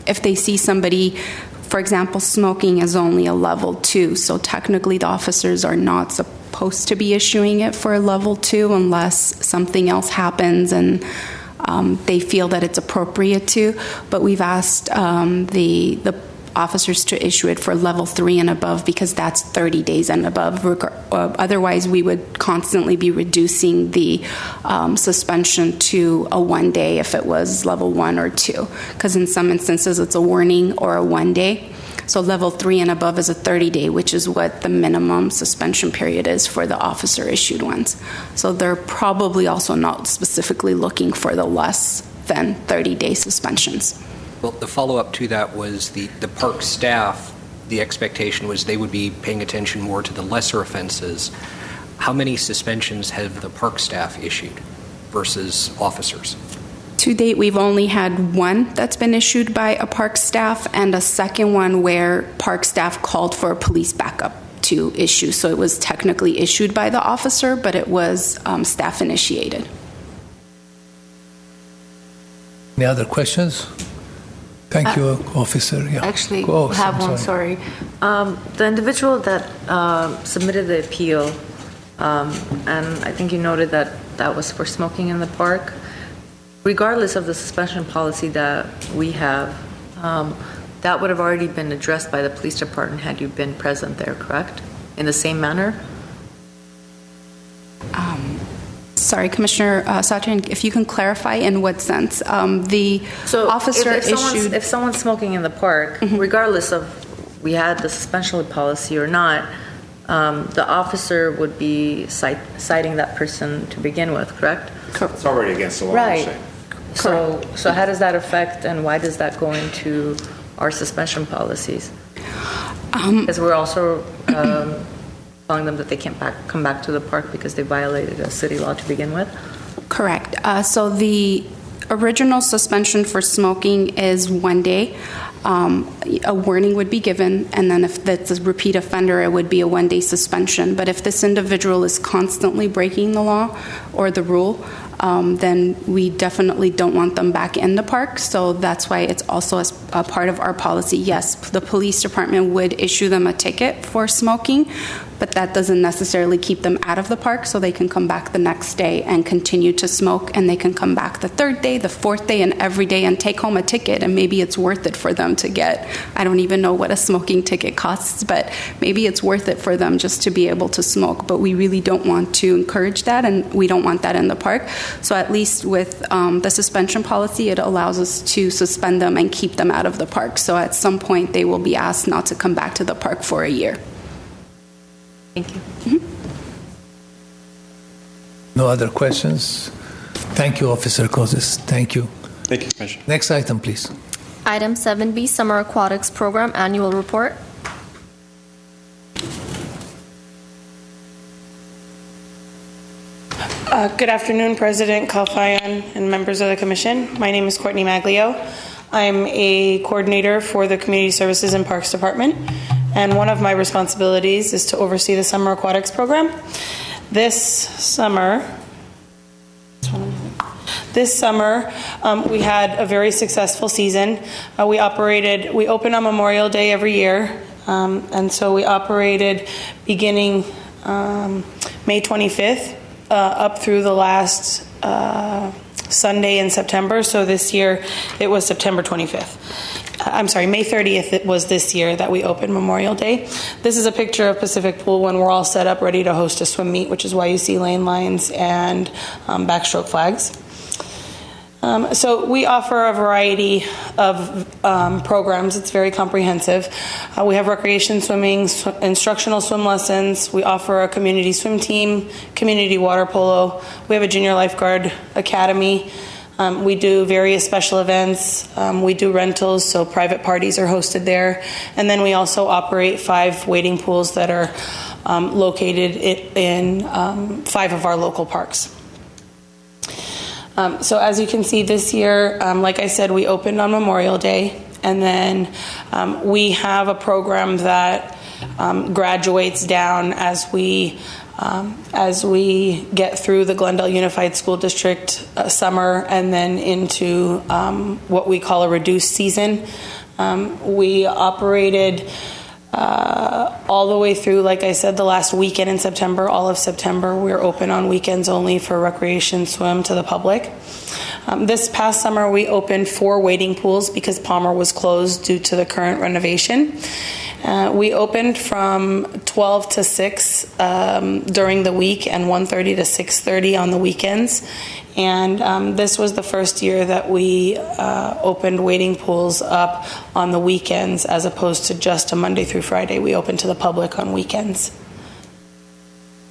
if they see somebody, for example, smoking is only a level 2, so technically the officers are not supposed to be issuing it for a level 2 unless something else happens and they feel that it's appropriate to. But we've asked the officers to issue it for level 3 and above because that's 30 days and above. Otherwise, we would constantly be reducing the suspension to a 1 day if it was level 1 or 2, because in some instances it's a warning or a 1 day. So level 3 and above is a 30-day, which is what the minimum suspension period is for the officer-issued ones. So they're probably also not specifically looking for the less than 30-day suspensions. Well, the follow-up to that was the park staff, the expectation was they would be paying attention more to the lesser offenses. How many suspensions have the park staff issued versus officers? To date, we've only had 1 that's been issued by a park staff and a second one where park staff called for a police backup to issue. So it was technically issued by the officer, but it was staff initiated. Any other questions? Thank you, officer. Yeah. Actually, Oh, have I'm one, sorry. The individual that submitted the appeal, and I think you noted that that was for smoking in the park. Regardless of the suspension policy that we have, that would have already been addressed by the police department had you been present there, correct? In the same manner? Sorry, Commissioner Satrin, if you can clarify in what sense. The officer issued... If someone's smoking in the park, regardless of we had the suspension policy or not, the officer would be citing that person to begin with, correct? It's already against the law. Right. So how does that affect and why does that go into our suspension policies? Because we're also telling them that they can't come back to the park because they violated a city law to begin with? Correct. So the original suspension for smoking is 1 day. A warning would be given, and then if that's a repeat offender, it would be a 1-day suspension. But if this individual is constantly breaking the law or the rule, then we definitely don't want them back in the park. So that's why it's also a part of our policy. Yes, the police department would issue them a ticket for smoking, but that doesn't necessarily keep them out of the park, so they can come back the next day and continue to smoke, and they can come back the third day, the fourth day, and every day and take home a ticket, and maybe it's worth it for them to get, I don't even know what a smoking ticket costs, but maybe it's worth it for them just to be able to smoke. But we really don't want to encourage that, and we don't want that in the park. So at least with the suspension policy, it allows us to suspend them and keep them out of the park. So at some point, they will be asked not to come back to the park for a year. Thank you. Mm-hmm. No other questions? Thank you, Officer Kozis. Thank you. Thank you, Commissioner. Next item, please. Item 7B, Summer Aquatics Program Annual Report. Good afternoon, President Kalfayan and members of the Commission. My name is Courtney Maglio. I'm a coordinator for the Community Services and Parks Department, and one of my responsibilities is to oversee the Summer Aquatics Program. This summer, we had a very successful season. We open on Memorial Day every year, and so we operated beginning May 25th up through the last Sunday in September. So this year it was September 25th. I'm sorry, May 30th it was this year that we opened Memorial Day. This is a picture of Pacific Pool when we're all set up ready to host a swim meet, which is why you see lane lines and backstroke flags. So we offer a variety of programs. It's very comprehensive. We have recreation swimming, instructional swim lessons. We offer a community swim team, community water polo. We have a junior lifeguard academy. We do various special events. We do rentals, so private parties are hosted there. And then we also operate 5 wading pools that are located in 5 of our local parks. So as you can see this year, like I said, we opened on Memorial Day, and then we have a program that graduates down as we get through the Glendale Unified School District summer and then into what we call a reduced season. We operated all the way through, like I said, the last weekend in September, all of September. We're open on weekends only for recreation swim to the public. This past summer, we opened 4 wading pools because Palmer was closed due to the current renovation. We opened from 12 to 6 during the week and 1:30 to 6:30 on the weekends. And this was the first year that we opened wading pools up on the weekends as opposed to just a Monday through Friday. We opened to the public on weekends.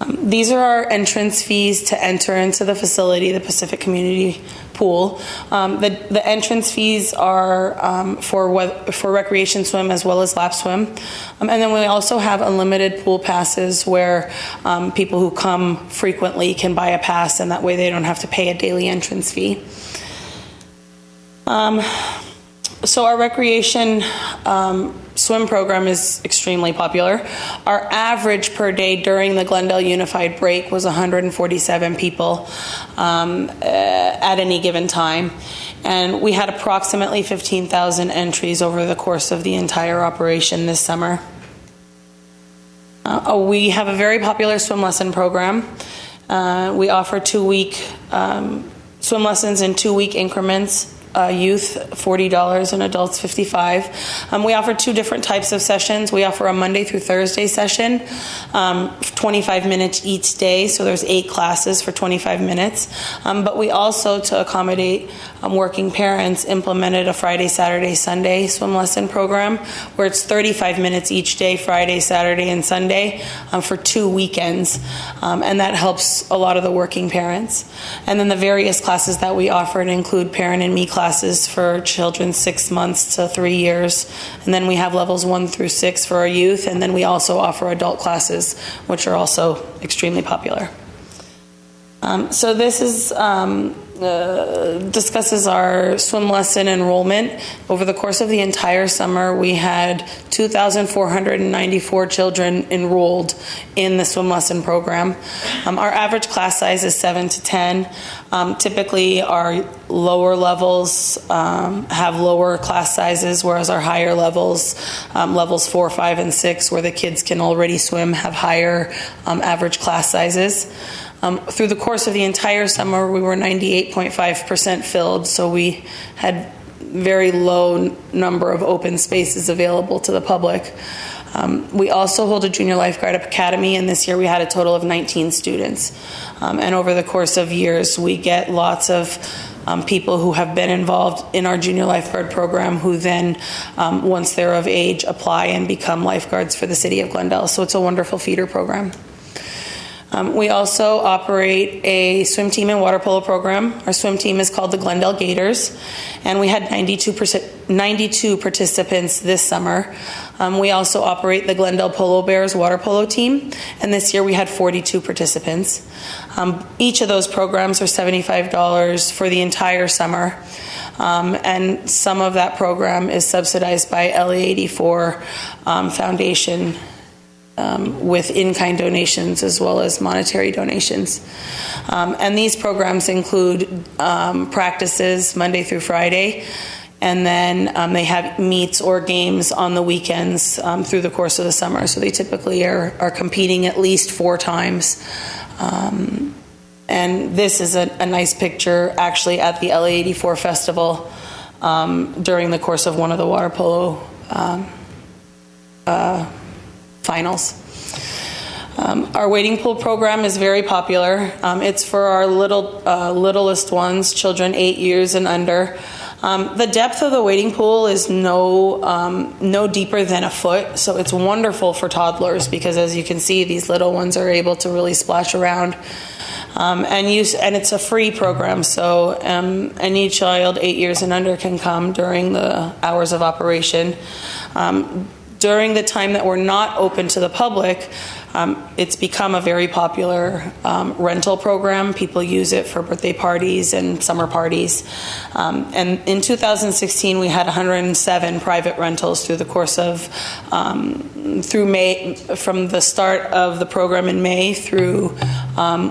These are our entrance fees to enter into the facility, the Pacific Community Pool. The entrance fees are for recreation swim as well as lap swim. And then we also have unlimited pool passes where people who come frequently can buy a pass, and that way they don't have to pay a daily entrance fee. So our recreation swim program is extremely popular. Our average per day during the Glendale Unified break was 147 people at any given time. And we had approximately 15,000 entries over the course of the entire operation this summer. We have a very popular swim lesson program. We offer 2-week swim lessons in 2-week increments. Youth $40 and adults $55. We offer 2 different types of sessions. We offer a Monday through Thursday session, 25 minutes each day, so there's 8 classes for 25 minutes. But we also, to accommodate working parents, implemented a Friday, Saturday, Sunday swim lesson program where it's 35 minutes each day, Friday, Saturday, and Sunday for 2 weekends. And that helps a lot of the working parents. And then the various classes that we offered include Parent and Me classes for children 6 months to 3 years. And then we have levels 1 through 6 for our youth. And then we also offer adult classes, which are also extremely popular. So this is discusses our swim lesson enrollment. Over the course of the entire summer, we had 2,494 children enrolled in the swim lesson program. Our average class size is 7 to 10. Typically, our lower levels have lower class sizes, whereas our higher levels, levels 4, 5, and 6, where the kids can already swim, have higher average class sizes. Through the course of the entire summer, we were 98.5% filled, so we had very low number of open spaces available to the public. We also hold a junior lifeguard academy, and this year we had a total of 19 students. And over the course of years, we get lots of people who have been involved in our junior lifeguard program who then, once they're of age, apply and become lifeguards for the city of Glendale. So it's a wonderful feeder program. We also operate a swim team and water polo program. Our swim team is called the Glendale Gators, and we had 92 participants this summer. We also operate the Glendale Polo Bears water polo team, and this year we had 42 participants. Each of those programs are $75 for the entire summer, and some of that program is subsidized by LA84 Foundation, with in-kind donations as well as monetary donations. And these programs include practices Monday through Friday, and then they have meets or games on the weekends through the course of the summer. So they typically are competing at least 4 times. And this is a nice picture actually at the LA84 Festival during the course of one of the water polo finals. Our wading pool program is very popular. It's for our littlest ones, children 8 years and under. The depth of the wading pool is no deeper than a foot, so it's wonderful for toddlers because, as you can see, these little ones are able to really splash around. And it's a free program, so any child 8 years and under can come during the hours of operation. During the time that we're not open to the public, it's become a very popular rental program. People use it for birthday parties and summer parties. And in 2016, we had 107 private rentals through the course of, through May, from the start of the program in May through,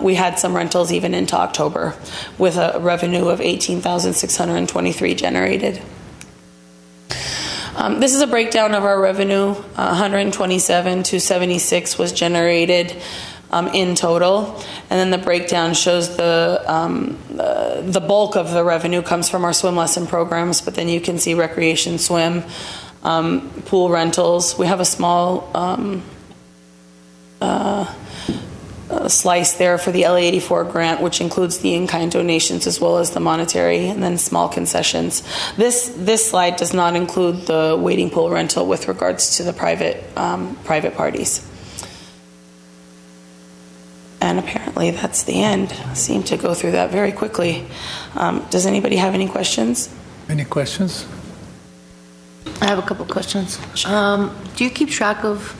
we had some rentals even into October with a revenue of $18,623 generated. This is a breakdown of our revenue. 127,276 was generated in total, and then the breakdown shows the bulk of the revenue comes from our swim lesson programs. But then you can see recreation swim, pool rentals. We have a small slice there for the LA84 grant, which includes the in-kind donations as well as the monetary, and then small concessions. This slide does not include the wading pool rental with regards to the private parties. And apparently that's the end. I seem to go through that very quickly. Does anybody have any questions? Any questions? I have a couple questions. Do you keep track of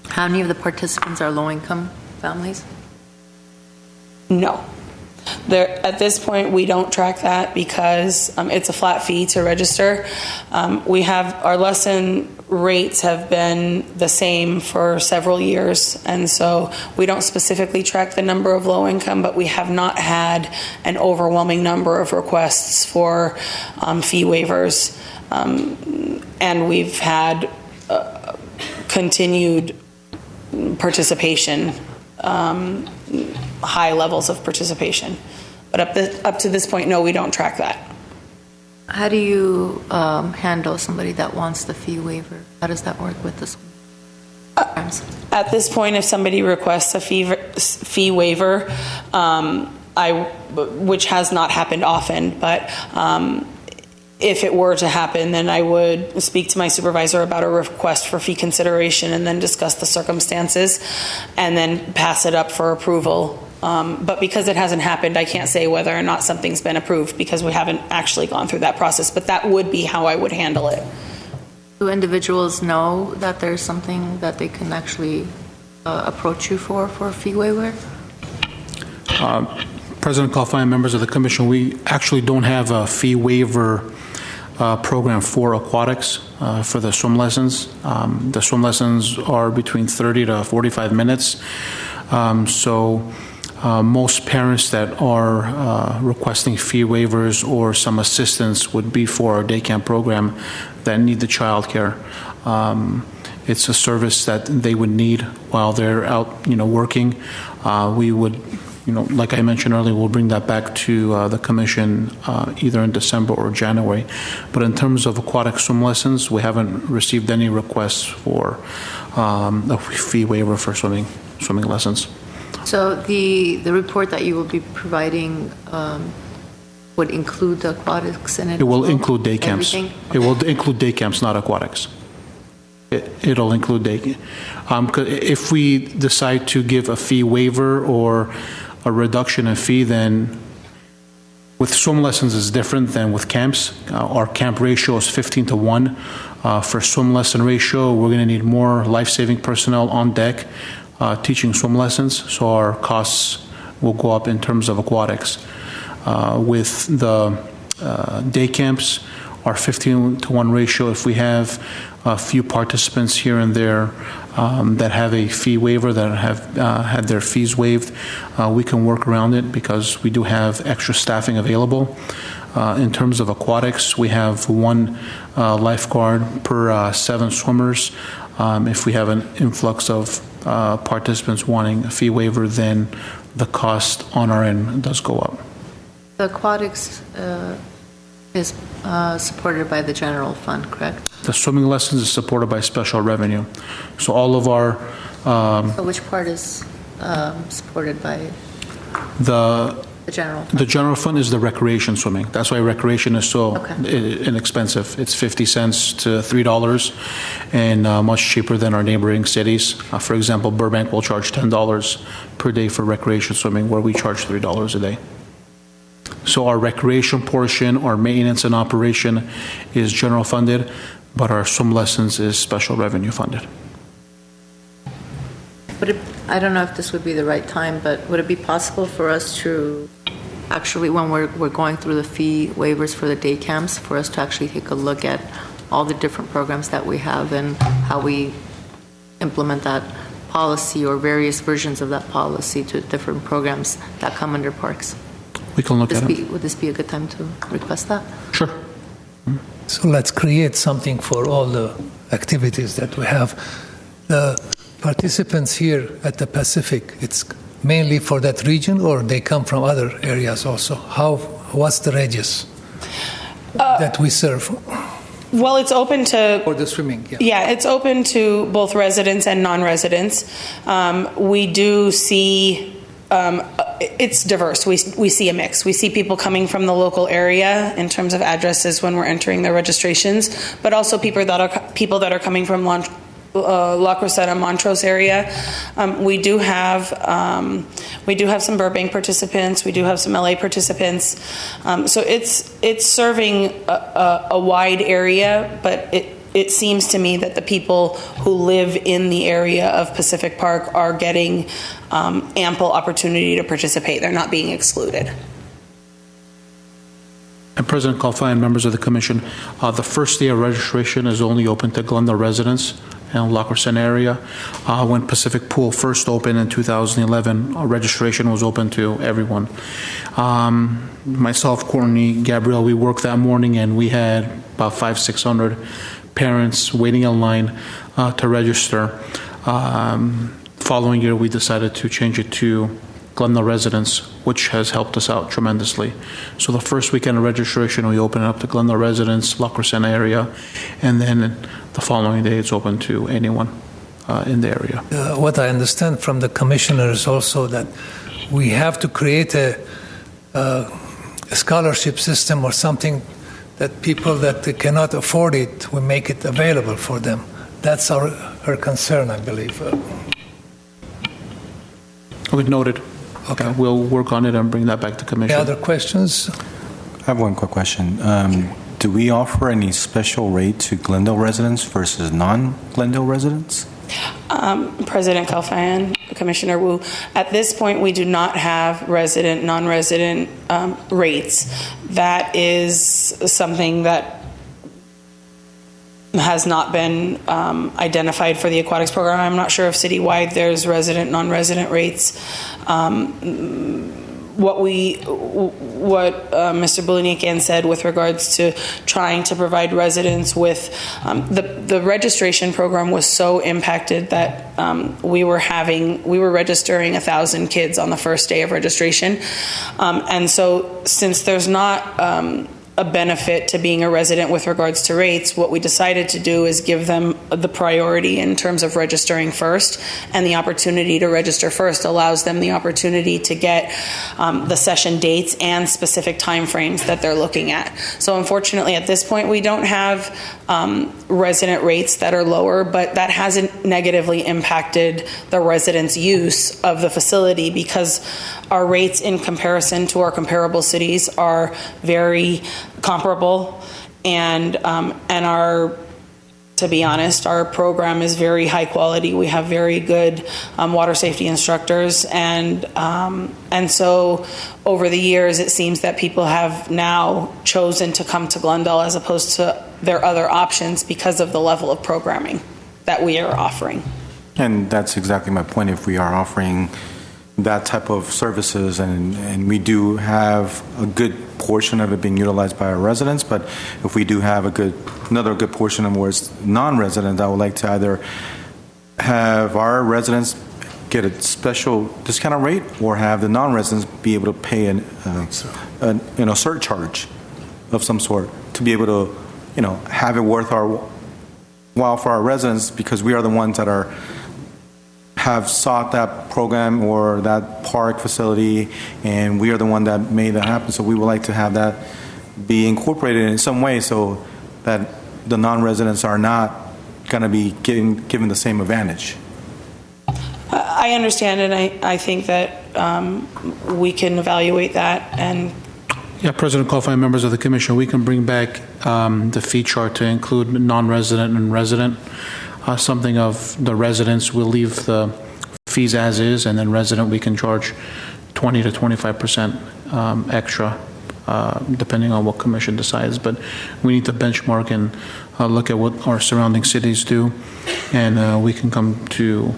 how many of the participants are low-income families? No. At this point, we don't track that because it's a flat fee to register. We have our lesson rates have been the same for several years, and so we don't specifically track the number of low income, but we have not had an overwhelming number of requests for fee waivers, and we've had continued participation, high levels of participation. But up to this point, no, we don't track that. How do you handle somebody that wants the fee waiver? How does that work with this? At this point, if somebody requests a fee waiver, which has not happened often, but if it were to happen, then I would speak to my supervisor about a request for fee consideration and then discuss the circumstances and then pass it up for approval. But because it hasn't happened, I can't say whether or not something's been approved because we haven't actually gone through that process. But that would be how I would handle it. Do individuals know that there's something that they can actually approach you for a fee waiver? President Kalfai and members of the commission, we actually don't have a fee waiver program for aquatics for the swim lessons. The swim lessons are between 30 to 45 minutes. Most parents that are requesting fee waivers or some assistance would be for our day camp program that need the child care. It's a service that they would need while they're out, working. We would, like I mentioned earlier, we'll bring that back to the commission either in December or January. But in terms of aquatic swim lessons, we haven't received any requests for a fee waiver for swimming lessons. So the report that you will be providing would include the aquatics in it? It will include day camps. Everything? It will include day camps, not aquatics. It'll include day. If we decide to give a fee waiver or a reduction in fee, then with swim lessons is different than with camps. Our camp ratio is 15 to 1. For swim lesson ratio, we're going to need more life-saving personnel on deck teaching swim lessons, so our costs will go up in terms of aquatics. With the day camps, our 15 to 1 ratio, if we have a few participants here and there that have a fee waiver, that have had their fees waived, we can work around it because we do have extra staffing available. In terms of aquatics, we have one lifeguard per 7 swimmers. If we have an influx of participants wanting a fee waiver, then the cost on our end does go up. The aquatics is supported by the general fund, correct? The swimming lessons is supported by special revenue. So all of our... So which part is supported by the general fund? The general fund is the recreation swimming. That's why recreation is so inexpensive. It's 50 cents to $3 and much cheaper than our neighboring cities. For example, Burbank will charge $10 per day for recreation swimming, where we charge $3 a day. So our recreation portion, our maintenance and operation is general funded, but our swim lessons is special revenue funded. I don't know if this would be the right time, but would it be possible for us to actually, when we're going through the fee waivers for the day camps, for us to actually take a look at all the different programs that we have and how we implement that policy or various versions of that policy to different programs that come under parks? We can look at it. Would this be a good time to request that? Sure. So let's create something for all the activities that we have. The participants here at the Pacific, it's mainly for that region, or they come from other areas also? What's the radius that we serve? Well, it's open to... For the swimming, yeah. Yeah, it's open to both residents and non-residents. We do see... it's diverse. We see a mix. We see people coming from the local area in terms of addresses when we're entering their registrations, but also people that are coming from La Cruzeta, Montrose area. We do have some Burbank participants. We do have some LA participants. So it's serving a wide area, but it seems to me that the people who live in the area of Pacific Park are getting ample opportunity to participate. They're not being excluded. And President Kalfai and members of the commission, the first day of registration is only open to Glendale residents and La Cruzeta area. When Pacific Pool first opened in 2011, registration was open to everyone. Myself, Courtney, Gabrielle, we worked that morning and we had about 500-600 parents waiting in line to register. Following year, we decided to change it to Glendale residents, which has helped us out tremendously. So the first weekend of registration, we open it up to Glendale residents, La Cruzeta area, and then the following day, it's open to anyone in the area. What I understand from the commissioners also that we have to create a scholarship system or something that people that cannot afford it, we make it available for them. That's our concern, I believe. Okay, noted. Okay, we'll work on it and bring that back to commission. Any other questions? I have one quick question. Do we offer any special rate to Glendale residents versus non-Glendale residents? President Kalfayan, Commissioner Wu, at this point, we do not have resident, non-resident rates. That is something that has not been identified for the aquatics program. I'm not sure if citywide there's resident, non-resident rates. What Mr. Bulinikian said with regards to trying to provide residents with the registration program was so impacted that we were registering 1,000 kids on the first day of registration, and so since there's not a benefit to being a resident with regards to rates, what we decided to do is give them the priority in terms of registering first, and the opportunity to register first allows them the opportunity to get the session dates and specific timeframes that they're looking at. So unfortunately at this point we don't have resident rates that are lower, but that hasn't negatively impacted the residents' use of the facility because our rates in comparison to our comparable cities are very comparable, and our, to be honest, our program is very high quality. We have very good water safety instructors, and so over the years it seems that people have now chosen to come to Glendale as opposed to their other options because of the level of programming that we are offering. And that's exactly my point. If we are offering that type of services, and we do have a good portion of it being utilized by our residents, but if we do have another good portion of where it's non-resident, I would like to either have our residents get a special discount rate or have the non-residents be able to pay a surcharge of some sort to be able to have it worth our while for our residents, because we are the ones that have sought that program or that park facility, and we are the one that made that happen. So we would like to have that be incorporated in some way so that the non-residents are not going to be given the same advantage. I understand, and I think that we can evaluate that. And yeah, President Kalfayan, members of the Commission, we can bring back the fee chart to include non-resident and resident. Something of the residents, we'll leave the fees as is, and then resident we can charge 20 to 25% extra, depending on what Commission decides. But we need to benchmark and look at what our surrounding cities do, and we can come to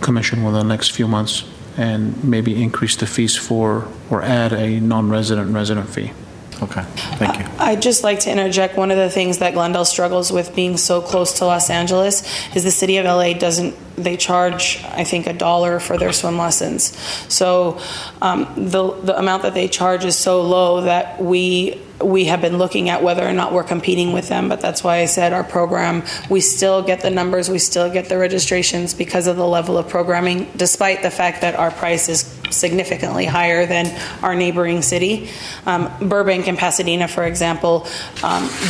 Commission within the next few months and maybe increase the fees for or add a non-resident resident fee. Okay, thank you. I'd just like to interject. One of the things that Glendale struggles with being so close to Los Angeles is the city of LA they charge, I think, $1 for their swim lessons. So the amount that they charge is so low that we have been looking at whether or not we're competing with them, but that's why I said our program, we still get the numbers, we still get the registrations because of the level of programming, despite the fact that our price is significantly higher than our neighboring city. Burbank and Pasadena, for example,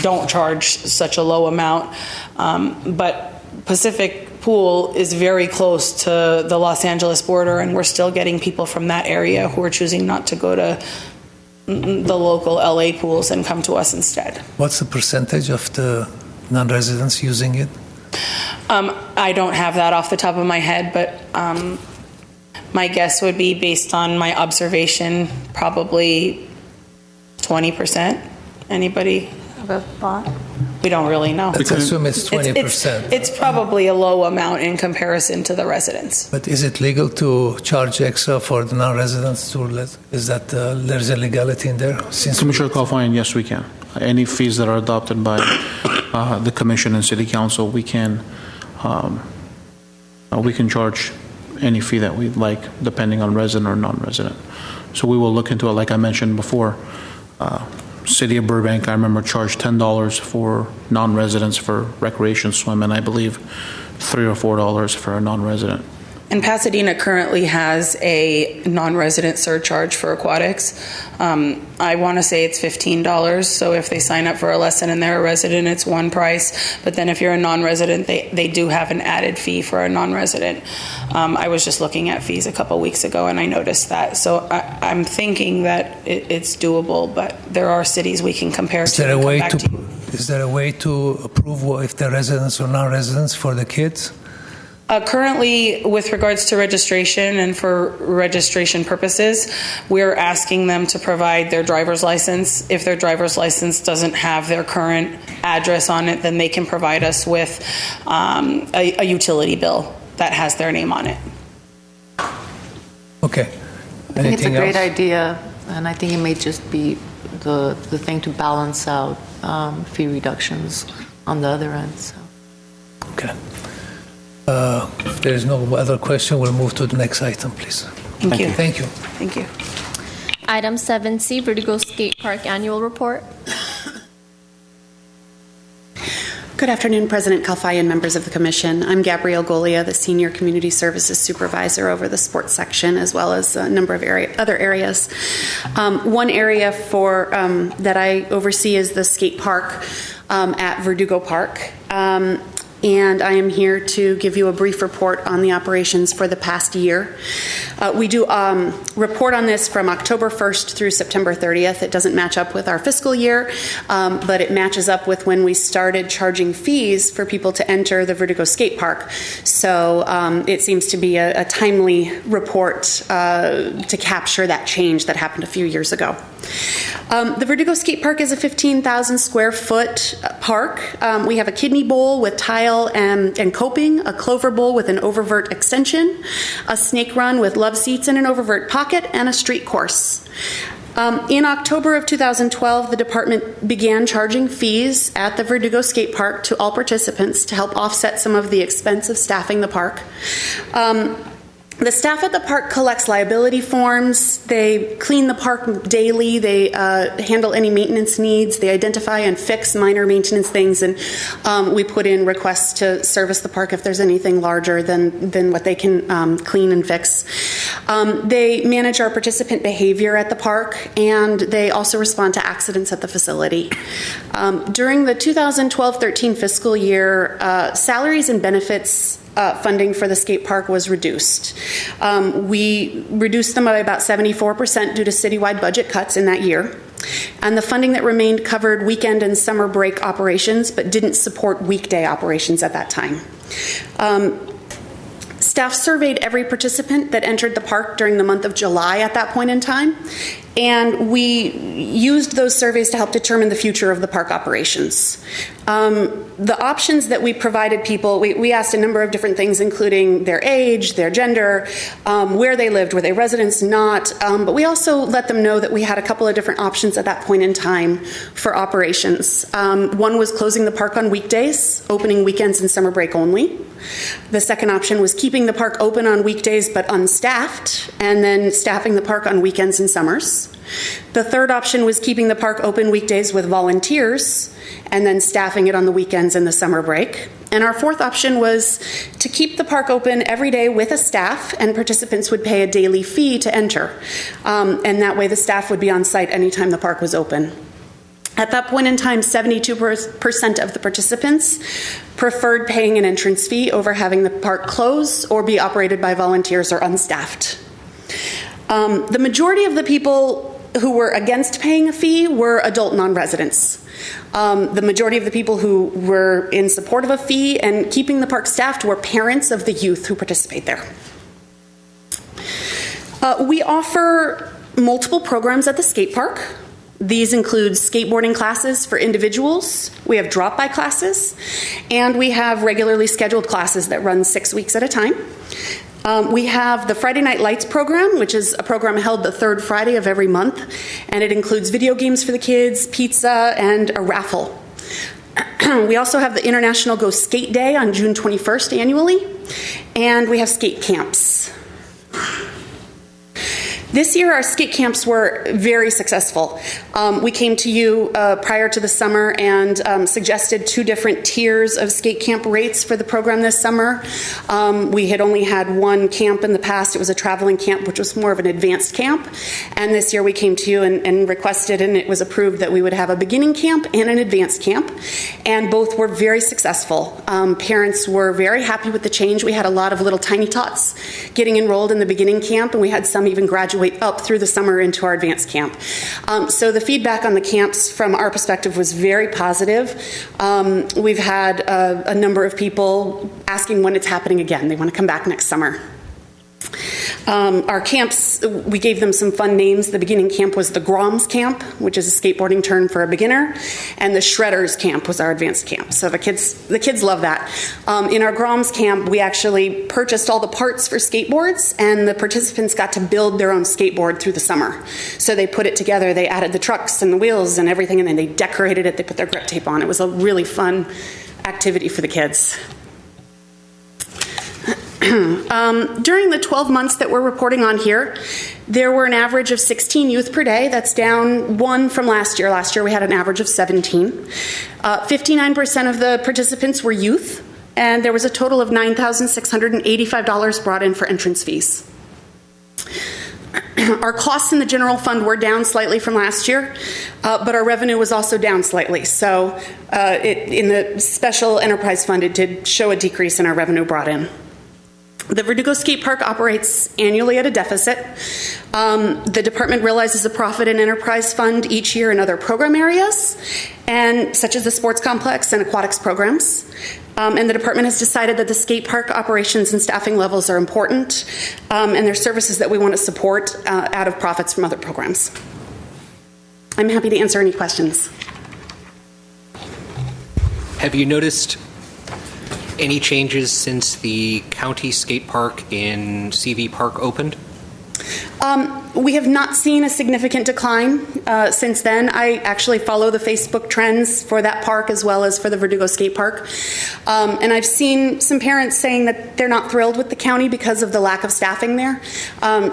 don't charge such a low amount, but Pacific Pool is very close to the Los Angeles border, and we're still getting people from that area who are choosing not to go to the local LA pools and come to us instead. What's the percentage of the non-residents using it? I don't have that off the top of my head, but my guess would be, based on my observation, probably 20%. Anybody have a thought? We don't really know. Let's assume it's 20%. It's probably a low amount in comparison to the residents. But is it legal to charge extra for the non-residents? Is that there's a legality in there? Commissioner Kalfayan, yes, we can. Any fees that are adopted by the Commission and City Council, we can charge any fee that we'd like, depending on resident or non-resident. So we will look into it. Like I mentioned before, City of Burbank, I remember, charged $10 for non-residents for recreation swim, and I believe $3 or $4 for a non-resident. And Pasadena currently has a non-resident surcharge for aquatics. I want to say it's $15. So if they sign up for a lesson and they're a resident, it's one price. But then if you're a non-resident, they do have an added fee for a non-resident. I was just looking at fees a couple weeks ago, and I noticed that. So I'm thinking that it's doable, but there are cities we can compare to. Is there a way to approve if they're residents or non-residents for the kids? Currently, with regards to registration and for registration purposes, we're asking them to provide their driver's license. If their driver's license doesn't have their current address on it, then they can provide us with a utility bill that has their name on it. Okay. I think it's a great else? idea, and I think it may just be the thing to balance out fee reductions on the other end. So. Okay. If there is no other question, we'll move to the next item, please. Thank you. Thank you. Thank you. Item 7C, Vertigo Skate Park Annual Report. Good afternoon, President Kalfai and members of the Commission. I'm Gabrielle Golia, the Senior Community Services Supervisor over the sports section, as well as a number of other areas. One area that I oversee is the skate park at Verdugo Park. And I am here to give you a brief report on the operations for the past year. We do report on this from October 1st through September 30th. It doesn't match up with our fiscal year, but it matches up with when we started charging fees for people to enter the Vertigo Skate Park. So it seems to be a timely report to capture that change that happened a few years ago. The Vertigo Skate Park is a 15,000 square foot park. We have a kidney bowl with tile and coping, a clover bowl with an oververt extension, a snake run with love seats and an oververt pocket, and a street course. In October of 2012, the department began charging fees at the Verdugo Skate Park to all participants to help offset some of the expense of staffing the park. The staff at the park collects liability forms, they clean the park daily, they handle any maintenance needs, they identify and fix minor maintenance things, and we put in requests to service the park if there's anything larger than what they can clean and fix. They manage our participant behavior at the park, and they also respond to accidents at the facility. During the 2012-13 fiscal year, salaries and benefits funding for the skate park was reduced. We reduced them by about 74% due to citywide budget cuts in that year. And the funding that remained covered weekend and summer break operations, but didn't support weekday operations at that time. Staff surveyed every participant that entered the park during the month of July at that point in time, and we used those surveys to help determine the future of the park operations. The options that we provided people, we asked a number of different things, including their age, their gender, where they lived, were they residents, not, but we also let them know that we had a couple of different options at that point in time for operations. One was closing the park on weekdays, opening weekends and summer break only. The second option was keeping the park open on weekdays but unstaffed, and then staffing the park on weekends and summers. The third option was keeping the park open weekdays with volunteers and then staffing it on the weekends and the summer break. And our fourth option was to keep the park open every day with a staff, and participants would pay a daily fee to enter. And that way the staff would be on site anytime the park was open. At that point in time, 72% of the participants preferred paying an entrance fee over having the park close or be operated by volunteers or unstaffed. The majority of the people who were against paying a fee were adult non-residents. The majority of the people who were in support of a fee and keeping the park staffed were parents of the youth who participate there. We offer multiple programs at the skate park. These include skateboarding classes for individuals, we have drop-by classes, and we have regularly scheduled classes that run 6 weeks at a time. We have the Friday Night Lights program, which is a program held the third Friday of every month, and it includes video games for the kids, pizza, and a raffle. We also have the International Go Skate Day on June 21st annually, and we have skate camps. This year, our skate camps were very successful. We came to you prior to the summer and suggested 2 different tiers of skate camp rates for the program this summer. We had only had one camp in the past. It was a traveling camp, which was more of an advanced camp. And this year we came to you and requested, and it was approved, that we would have a beginning camp and an advanced camp. And both were very successful. Parents were very happy with the change. We had a lot of little tiny tots getting enrolled in the beginning camp, and we had some even graduate graduate up through the summer into our advanced camp. So the feedback on the camps from our perspective was very positive. We've had a number of people asking when it's happening again. They want to come back next summer. Our camps, we gave them some fun names. The beginning camp was the Groms Camp, which is a skateboarding term for a beginner, and the Shredders Camp was our advanced camp. So the kids love that. In our Groms Camp, we actually purchased all the parts for skateboards, and the participants got to build their own skateboard through the summer. So they put it together, they added the trucks and the wheels and everything, and then they decorated it, they put their grip tape on. It was a really fun activity for the kids. During the 12 months that we're reporting on here, there were an average of 16 youth per day. That's down 1 from last year. Last year we had an average of 17. 59% of the participants were youth, and there was a total of $9,685 brought in for entrance fees. Our costs in the general fund were down slightly from last year, but our revenue was also down slightly. So in the special enterprise fund, it did show a decrease in our revenue brought in. The Verdugo Skate Park operates annually at a deficit. The department realizes a profit in enterprise fund each year in other program areas, and such as the sports complex and aquatics programs. And the department has decided that the skate park operations and staffing levels are important, and they're services that we want to support out of profits from other programs. I'm happy to answer any questions. Have you noticed any changes since the county skate park in CV Park opened? We have not seen a significant decline since then. I actually follow the Facebook trends for that park as well as for the Verdugo Skate Park. And I've seen some parents saying that they're not thrilled with the county because of the lack of staffing there.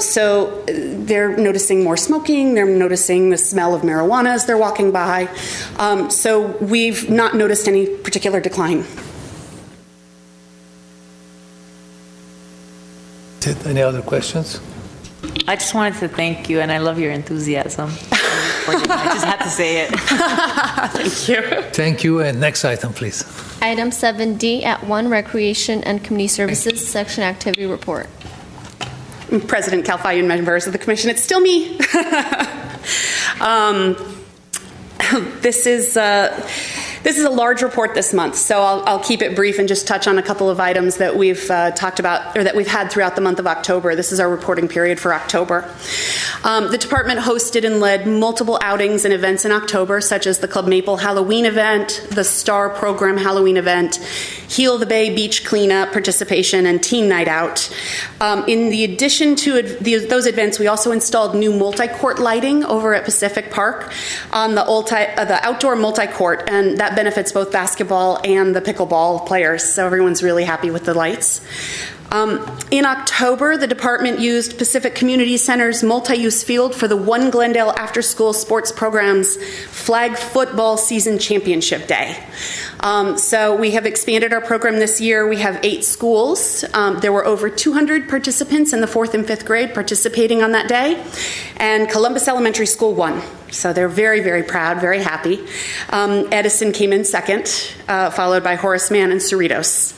So they're noticing more smoking, they're noticing the smell of marijuana as they're walking by. So we've not noticed any particular decline. Any other questions? I just wanted to thank you, and I love your enthusiasm. I just had to say it. Thank you. Thank you. And next item, please. Item 7D at 1, Recreation and Community Services, Section Activity Report. President Calfine, members of the Commission, it's still me. This is a large report this month, so I'll keep it brief and just touch on a couple of items that we've talked about or that we've had throughout the month of October. This is our reporting period for October. The department hosted and led multiple outings and events in October, such as the Club Maple Halloween event, the Star Program Halloween event, Heal the Bay Beach Cleanup participation, and Teen Night Out. In the addition to those events, we also installed new multi-court lighting over at Pacific Park on the outdoor multi-court, and that benefits both basketball and the pickleball players, so everyone's really happy with the lights. In October, the department used Pacific Community Center's multi-use field for the One Glendale after-school sports program's flag football season championship day. So we have expanded our program this year. We have 8 schools. There were over 200 participants in the 4th and 5th grade participating on that day, and Columbus Elementary School won. So they're very, very proud, very happy. Edison came in second, followed by Horace Mann and Cerritos.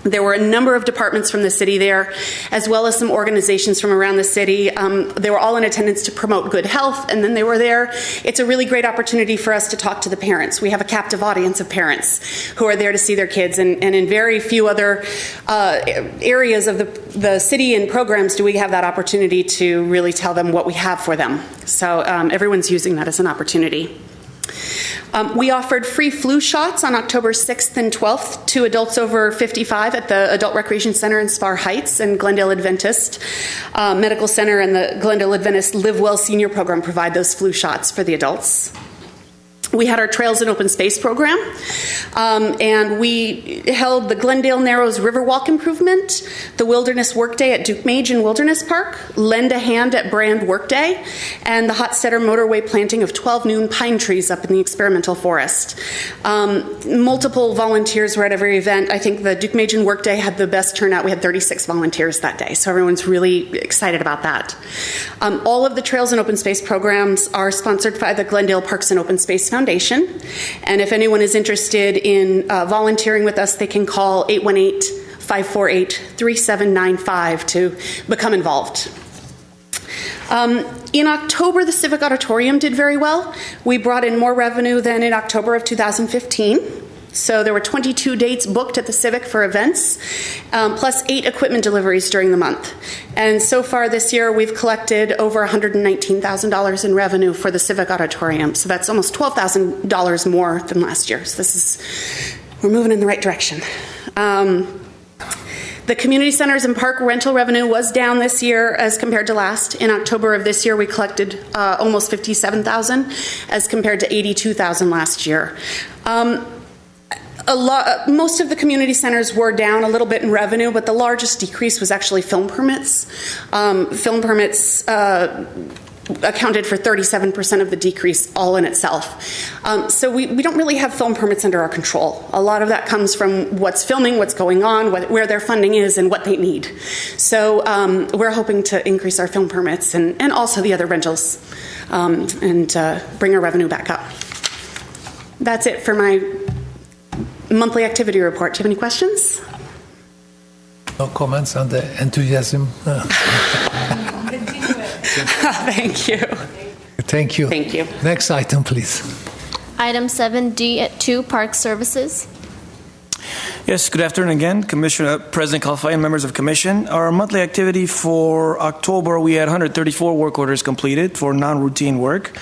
There were a number of departments from the city there, as well as some organizations from around the city. They were all in attendance to promote good health, and then they were there. It's a really great opportunity for us to talk to the parents. We have a captive audience of parents who are there to see their kids, and in very few other areas of the city and programs do we have that opportunity to really tell them what we have for them. So everyone's using that as an opportunity. We offered free flu shots on October 6th and 12th to adults over 55 at the Adult Recreation Center in Spar Heights, and Glendale Adventist Medical Center and the Glendale Adventist Live Well Senior Program provide those flu shots for the adults. We had our Trails and Open Space program, and we held the Glendale Narrows Riverwalk Improvement, the Wilderness Workday at Duke Mage and Wilderness Park, Lend a Hand at Brand Workday, and the Hotstetter Motorway planting of 12 new pine trees up in the experimental forest. Multiple volunteers were at every event. I think the Duke Mage and Workday had the best turnout. We had 36 volunteers that day, so everyone's really excited about that. All of the Trails and Open Space programs are sponsored by the Glendale Parks and Open Space Foundation. And if anyone is interested in volunteering with us, they can call 818-548-3795 to become involved. In October, the Civic Auditorium did very well. We brought in more revenue than in October of 2015. So there were 22 dates booked at the Civic for events, plus 8 equipment deliveries during the month. And so far this year, we've collected over $119,000 in revenue for the Civic Auditorium. So that's almost $12,000 more than last year. So we're moving in the right direction. The community centers and park rental revenue was down this year as compared to last. In October of this year, we collected almost $57,000 as compared to $82,000 last year. Most of the community centers were down a little bit in revenue, but the largest decrease was actually film permits. Film permits accounted for 37% of the decrease all in itself. So we don't really have film permits under our control. A lot of that comes from what's filming, what's going on, where their funding is, and what they need. So we're hoping to increase our film permits and also the other rentals and bring our revenue back up. That's it for my monthly activity report. Do you have any questions? No comments on the enthusiasm? Thank you. Thank you. Thank you. Next item, please. Item 7D at 2, Park Services. Yes, good afternoon again, Commissioner, President Kalfai and members of Commission. Our monthly activity for October, we had 134 work orders completed for non-routine work,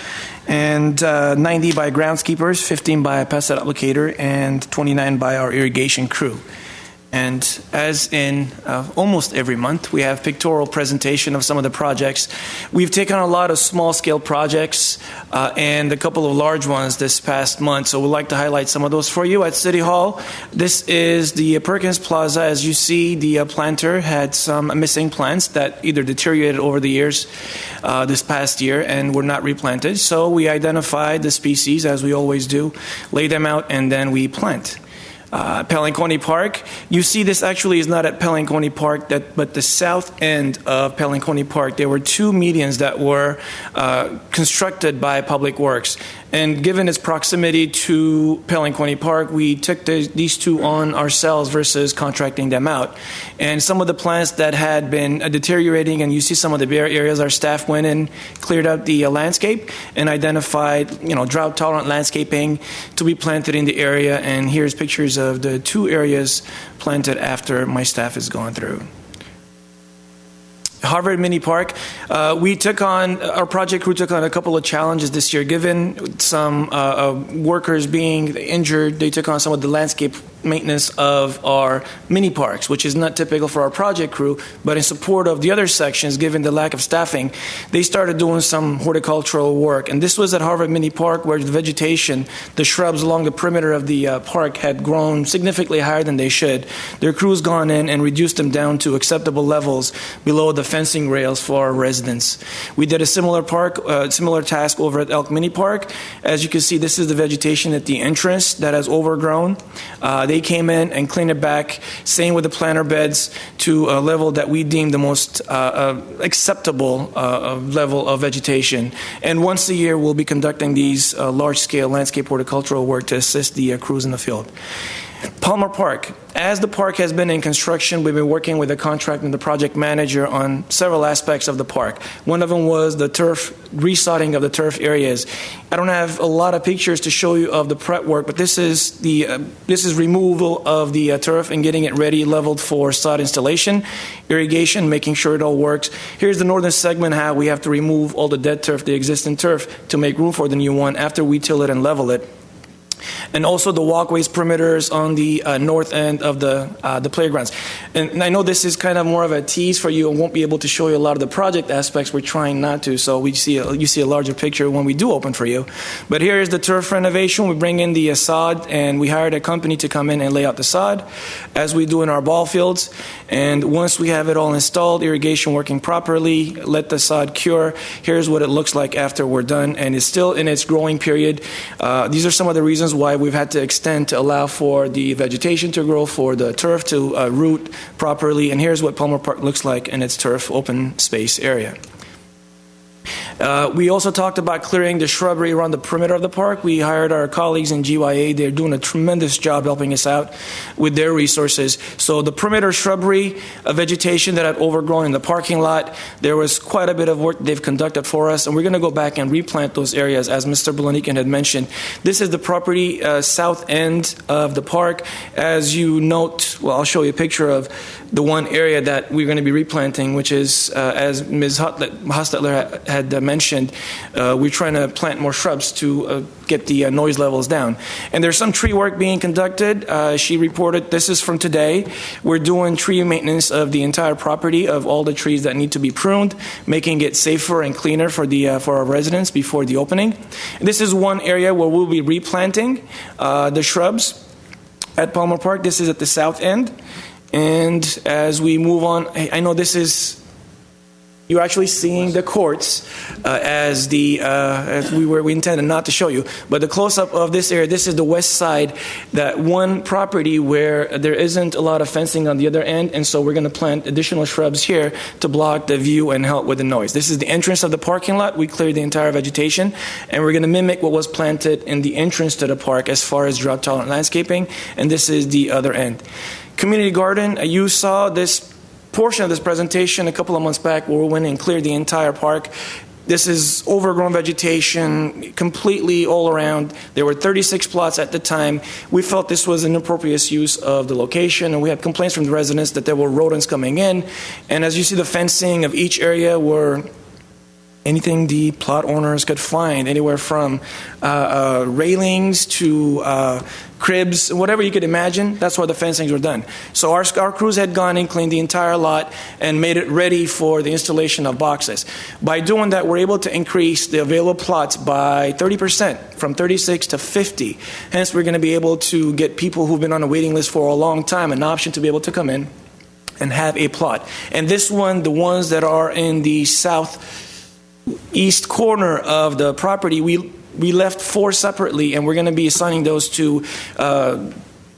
and 90 by groundskeepers, 15 by a pesticide applicator, and 29 by our irrigation crew. And as in almost every month, we have pictorial presentation of some of the projects. We've taken on a lot of small-scale projects and a couple of large ones this past month, so we'd like to highlight some of those for you. At City Hall, this is the Perkins Plaza. As you see, the planter had some missing plants that either deteriorated over the years this past year and were not replanted. So we identified the species, as we always do, lay them out, and then we plant. Pelanconi Park. You see this actually is not at Pelanconi Park, but the south end of Pelanconi Park. There were 2 medians that were constructed by Public Works. And given its proximity to Pelanconi Park, we took these 2 on ourselves versus contracting them out. And some of the plants that had been deteriorating, and you see some of the bare areas, our staff went in, cleared out the landscape, and identified, drought-tolerant landscaping to be planted in the area. And here's pictures of the 2 areas planted after my staff has gone through. Harvard Mini Park, our project crew took on a couple of challenges this year. Given some workers being injured, they took on some of the landscape maintenance of our mini parks, which is not typical for our project crew, but in support of the other sections, given the lack of staffing, they started doing some horticultural work. And this was at Harvard Mini Park, where the vegetation, the shrubs along the perimeter of the park had grown significantly higher than they should. Their crew's gone in and reduced them down to acceptable levels below the fencing rails for our residents. We did a similar task over at Elk Mini Park. As you can see, this is the vegetation at the entrance that has overgrown. They came in and cleaned it back. Same with the planter beds to a level that we deem the most acceptable level of vegetation. And once a year, we'll be conducting these large-scale landscape horticultural work to assist the crews in the field. Palmer Park. As the park has been in construction, we've been working with the contractor and the project manager on several aspects of the park. One of them was the turf, resodding of the turf areas. I don't have a lot of pictures to show you of the prep work, but this is removal of the turf and getting it ready, leveled for sod installation, irrigation, making sure it all works. Here's the northern segment, how we have to remove all the dead turf, the existing turf, to make room for the new one after we till it and level it. And also the walkways, perimeters on the north end of the playgrounds. And I know this is kind of more of a tease for you and won't be able to show you a lot of the project aspects. We're trying not to, so you see a larger picture when we do open for you. But here is the turf renovation. We bring in the sod, and we hired a company to come in and lay out the sod, as we do in our ball fields. And once we have it all installed, irrigation working properly, let the sod cure, here's what it looks like after we're done. And it's still in its growing period. These are some of the reasons why we've had to extend to allow for the vegetation to grow, for the turf to root properly. And here's what Palmer Park looks like in its turf open space area. We also talked about clearing the shrubbery around the perimeter of the park. We hired our colleagues in GYA. They're doing a tremendous job helping us out with their resources. So the perimeter shrubbery vegetation that had overgrown in the parking lot, there was quite a bit of work they've conducted for us, and we're going to go back and replant those areas, as Mr. Blanikin had mentioned. This is the property south end of the park. As you note, well, I'll show you a picture of the one area that we're going to be replanting, which is, as Ms. Hostetler had mentioned, we're trying to plant more shrubs to get the noise levels down. And there's some tree work being conducted. She reported, this is from today, we're doing tree maintenance of the entire property, of all the trees that need to be pruned, making it safer and cleaner for our residents before the opening. And this is one area where we'll be replanting the shrubs at Palmer Park. This is at the south end. And as we move on, I know this is, you're actually seeing the courts as we intended not to show you. But the close-up of this area, this is the west side, that one property where there isn't a lot of fencing on the other end, and so we're going to plant additional shrubs here to block the view and help with the noise. This is the entrance of the parking lot. We cleared the entire vegetation, and we're going to mimic what was planted in the entrance to the park as far as drought-tolerant landscaping, and this is the other end. Community garden, you saw this portion of this presentation a couple of months back where we went and cleared the entire park. This is overgrown vegetation completely all around. There were 36 plots at the time. We felt this was an appropriate use of the location, and we had complaints from the residents that there were rodents coming in. And as you see, the fencing of each area were anything the plot owners could find, anywhere from railings to cribs, whatever you could imagine. That's why the fencings were done. So our crews had gone and cleaned the entire lot and made it ready for the installation of boxes. By doing that, we're able to increase the available plots by 30%, from 36 to 50. Hence, we're going to be able to get people who've been on a waiting list for a long time an option to be able to come in and have a plot. And this one, the ones that are in the southeast corner of the property, we left 4 separately, and we're going to be assigning those to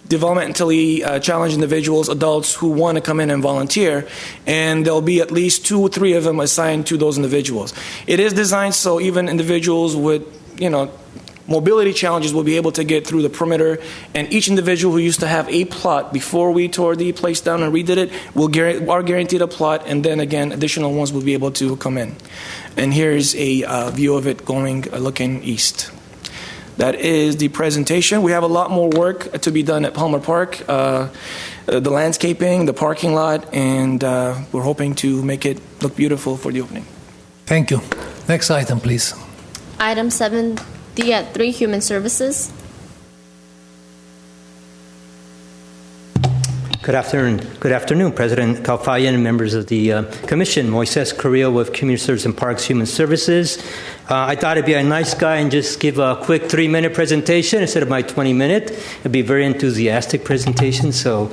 developmentally challenged individuals, adults who want to come in and volunteer, and there'll be at least 2 or 3 of them assigned to those individuals. It is designed so even individuals with, mobility challenges will be able to get through the perimeter, and each individual who used to have a plot before we tore the place down and redid it are guaranteed a plot, and then again additional ones will be able to come in. And here's a view of it looking east. That is the presentation. We have a lot more work to be done at Palmer Park, the landscaping, the parking lot, and we're hoping to make it look beautiful for the opening. Thank you. Next item, please. Item 7D at 3, Human Services. Good afternoon, President Kalfayan and members of the Commission. Moises Carrillo with Community Service and Parks Human Services. I thought I'd be a nice guy and just give a quick 3-minute presentation instead of my 20-minute. It'd be a very enthusiastic presentation, so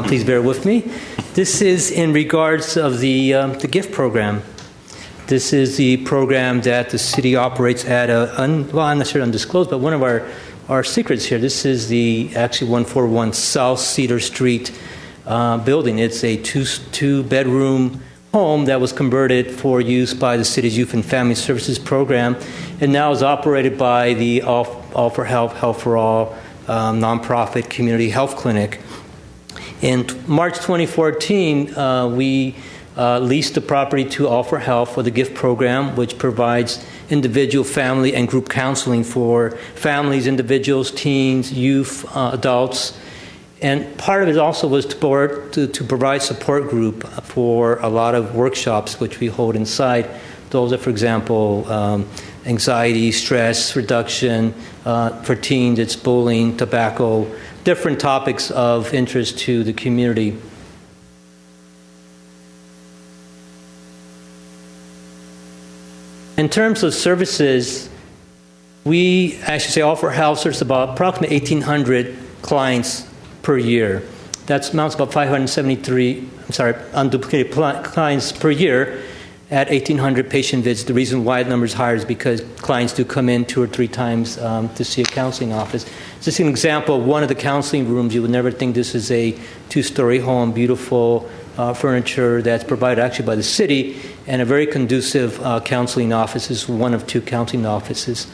please bear with me. This is in regards of the gift program. This is the program that the city operates at I'm not sure undisclosed, but one of our secrets here. This is the actually 141 South Cedar Street building. It's a 2-bedroom home that was converted for use by the city's Youth and Family Services program, and now is operated by the All for Health, Health for All nonprofit community health clinic. In March 2014, we leased the property to All for Health for the gift program, which provides individual, family, and group counseling for families, individuals, teens, youth, adults. And part of it also was to provide support group for a lot of workshops which we hold inside. Those are, for example, anxiety, stress reduction. For teens, it's bullying, tobacco, different topics of interest to the community. In terms of services, we actually say All for Health serves about approximately 1,800 clients per year. That amounts about unduplicated clients per year at 1,800 patient visits. The reason why the number is higher is because clients do come in 2 or 3 times to see a counseling office. Just an example of one of the counseling rooms. You would never think this is a 2-story home, beautiful furniture that's provided actually by the city, and a very conducive counseling office. Is one of 2 counseling offices.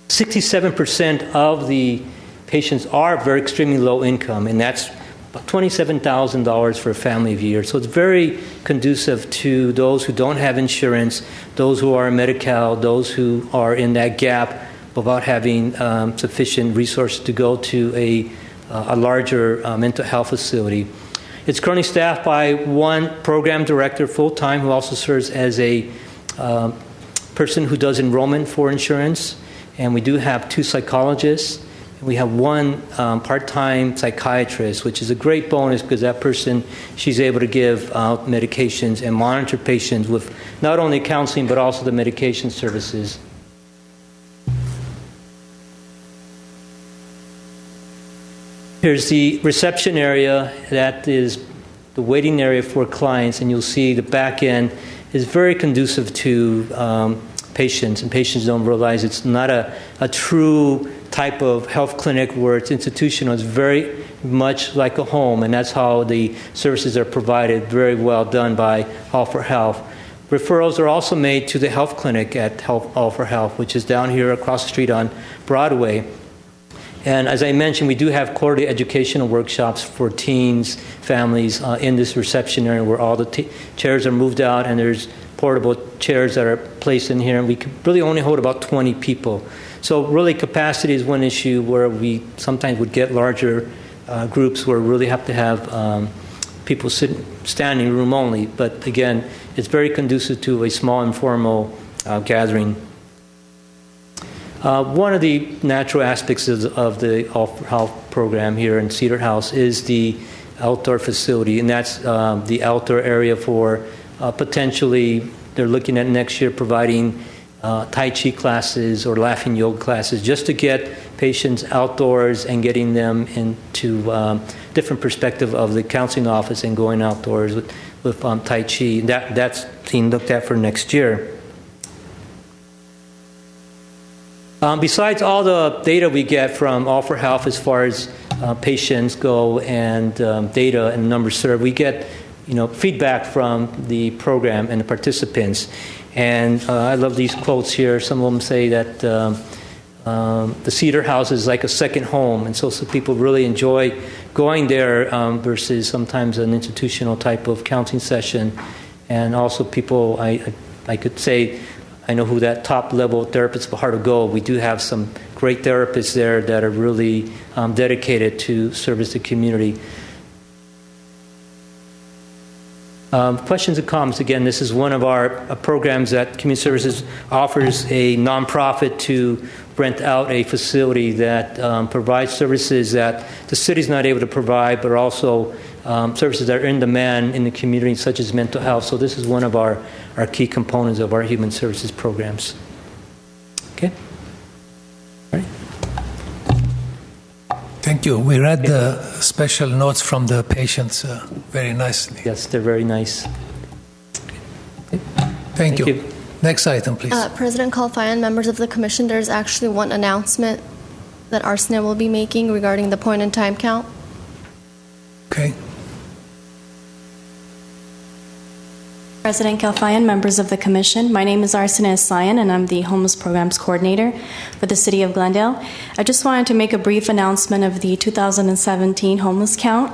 67% of the patients are very extremely low income, and that's about $27,000 for a family of year. So it's very conducive to those who don't have insurance, those who are in Medi-Cal, those who are in that gap without having sufficient resources to go to a larger mental health facility. It's currently staffed by 1 program director full-time who also serves as a person who does enrollment for insurance. And we do have 2 psychologists. We have 1 part-time psychiatrist, which is a great bonus because that person, she's able to give out medications and monitor patients with not only counseling but also the medication services. Here's the reception area. That is the waiting area for clients, and you'll see the back end is very conducive to patients, and patients don't realize it's not a true type of health clinic where it's institutional. It's very much like a home, and that's how the services are provided, very well done by All for Health. Referrals are also made to the health clinic at All for Health, which is down here across the street on Broadway. And as I mentioned, we do have quarterly educational workshops for teens, families in this reception area where all the chairs are moved out, and there's portable chairs that are placed in here, and we can really only hold about 20 people. So really capacity is one issue where we sometimes would get larger groups where we really have to have people standing room only. But again, it's very conducive to a small informal gathering. One of the natural aspects of the health program here in Cedar House is the outdoor facility, and that's the outdoor area for potentially, they're looking at next year providing Tai Chi classes or laughing yoga classes just to get patients outdoors and getting them into different perspective of the counseling office and going outdoors with Tai Chi. That's being looked at for next year. Besides all the data we get from All for Health as far as patients go and data and numbers served, we get feedback from the program and the participants. And I love these quotes here. Some of them say that the Cedar House is like a second home, and so people really enjoy going there versus sometimes an institutional type of counseling session. And also people, I could say, I know who that top level therapist for Heart of Gold. We do have some great therapists there that are really dedicated to service the community. Questions and comments. Again, this is one of our programs that Community Services offers a nonprofit to rent out a facility that provides services that the city's not able to provide, but also services that are in demand in the community, such as mental health. So this is one of our key components of our human services programs. Okay. All right. Thank you. We read the special notes from the patients very nicely. Yes, they're very nice. Okay. Thank you. Next item, please. President Kalfayan, members of the commission, there's actually one announcement that Arsenal will be making regarding the point-in-time count. Okay. President Kalfayan, members of the Commission, my name is Arsene Sayan, and I'm the Homeless Programs Coordinator for the City of Glendale. I just wanted to make a brief announcement of the 2017 homeless count.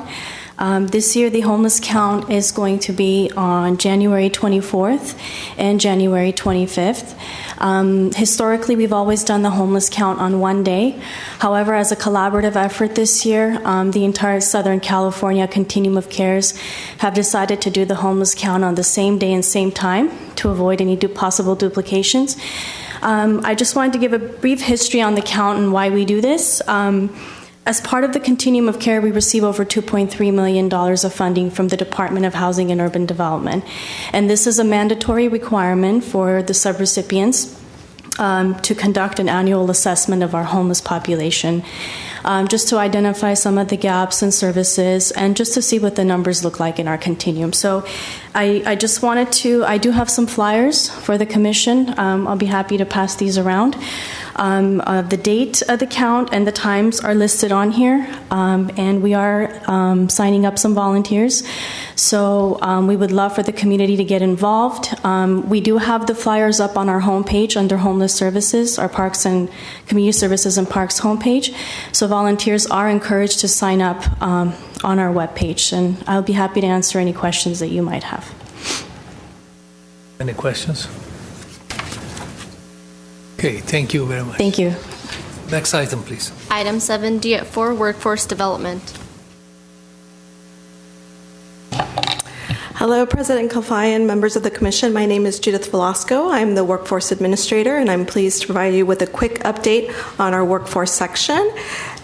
This year, the homeless count is going to be on January 24th and January 25th. Historically, we've always done the homeless count on one day. However, as a collaborative effort this year, the entire Southern California Continuum of Cares have decided to do the homeless count on the same day and same time to avoid any possible duplications. I just wanted to give a brief history on the count and why we do this. As part of the Continuum of Care, we receive over $2.3 million of funding from the Department of Housing and Urban Development. And this is a mandatory requirement for the subrecipients to conduct an annual assessment of our homeless population, just to identify some of the gaps in services and just to see what the numbers look like in our continuum. So I just wanted to, I do have some flyers for the commission. I'll be happy to pass these around. The date of the count and the times are listed on here, and we are signing up some volunteers. So we would love for the community to get involved. We do have the flyers up on our homepage under Homeless Services, our Parks and Community Services and Parks homepage. So volunteers are encouraged to sign up on our webpage, and I'll be happy to answer any questions that you might have. Any questions? Okay, thank you very much. Thank you. Next item, please. Item 7D at 4, Workforce Development. Hello, President Kalfayan, members of the Commission. My name is Judith Velasco. I'm the Workforce Administrator, and I'm pleased to provide you with a quick update on our workforce section.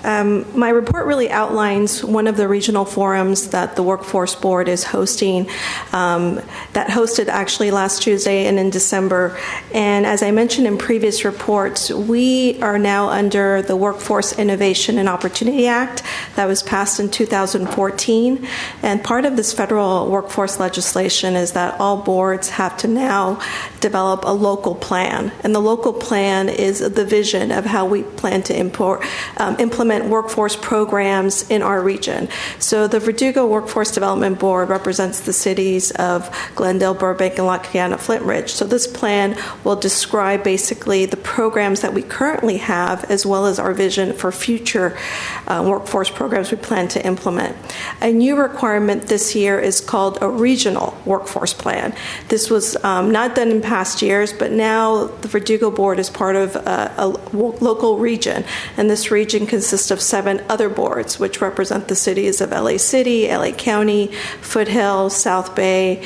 My report really outlines one of the regional forums that the Workforce Board is hosting, that hosted actually last Tuesday and in December. And as I mentioned in previous reports, we are now under the Workforce Innovation and Opportunity Act that was passed in 2014. And part of this federal workforce legislation is that all boards have to now develop a local plan. And the local plan is the vision of how we plan to implement workforce programs in our region. So the Verdugo Workforce Development Board represents the cities of Glendale, Burbank, and Lackawanna, Flint Ridge. So this plan will describe basically the programs that we currently have, as well as our vision for future workforce programs we plan to implement. A new requirement this year is called a regional workforce plan. This was not done in past years, but now the Verdugo Board is part of a local region, and this region consists of 7 other boards, which represent the cities of LA City, LA County, Foothill, South Bay,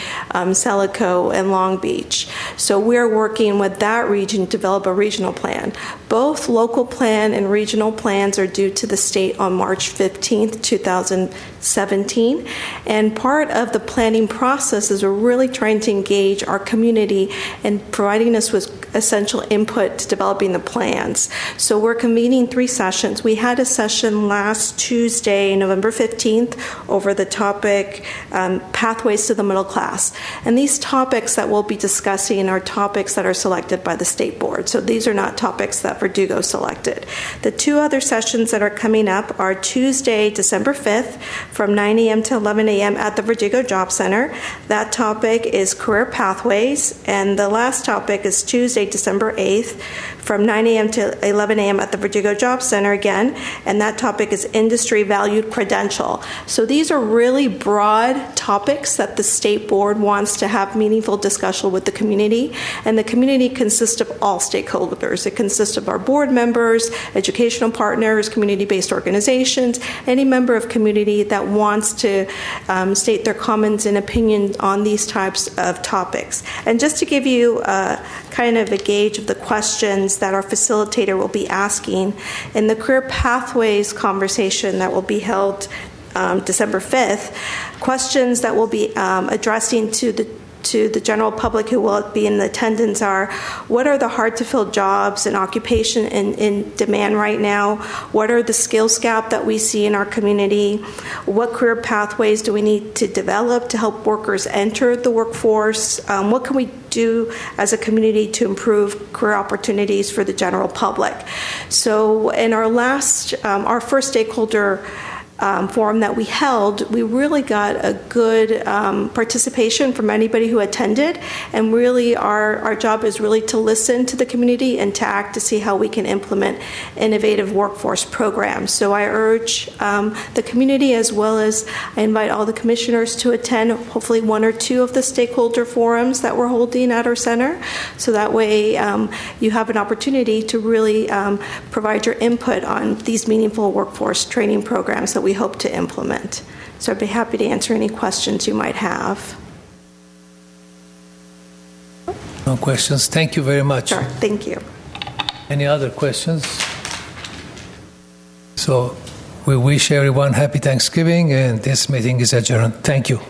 Salico, and Long Beach. So we're working with that region to develop a regional plan. Both local plan and regional plans are due to the state on March 15th, 2017. And part of the planning process is we're really trying to engage our community and providing us with essential input to developing the plans. So we're convening 3 sessions. We had a session last Tuesday, November 15th, over the topic Pathways to the Middle Class. And these topics that we'll be discussing are topics that are selected by the state board. So these are not topics that Verdugo selected. The 2 other sessions that are coming up are Tuesday, December 5th, from 9 a.m. to 11 a.m. at the Verdugo Job Center. That topic is career pathways. And the last topic is Tuesday, December 8th, from 9 a.m. to 11 a.m. at the Verdugo Job Center again, and that topic is industry valued credential. So these are really broad topics that the state board wants to have meaningful discussion with the community, and the community consists of all stakeholders. It consists of our board members, educational partners, community-based organizations, any member of community that wants to state their comments and opinions on these types of topics. And just to give you kind of a gauge of the questions that our facilitator will be asking in the career pathways conversation that will be held December 5th, questions that will be addressing to the general public who will be in attendance are: what are the hard-to-fill jobs and occupation in demand right now? What are the skills gap that we see in our community? What career pathways do we need to develop to help workers enter the workforce? What can we do as a community to improve career opportunities for the general public? So in our first stakeholder forum that we held, we really got a good participation from anybody who attended, and really our job is really to listen to the community and to act to see how we can implement innovative workforce programs. So I urge the community, as well as I invite all the commissioners to attend hopefully 1 or 2 of the stakeholder forums that we're holding at our center, so that way you have an opportunity to really provide your input on these meaningful workforce training programs that we hope to implement. So I'd be happy to answer any questions you might have. No questions. Thank you very much. Sure. Thank you. Any other questions? So we wish everyone happy Thanksgiving, and this meeting is adjourned. Thank you.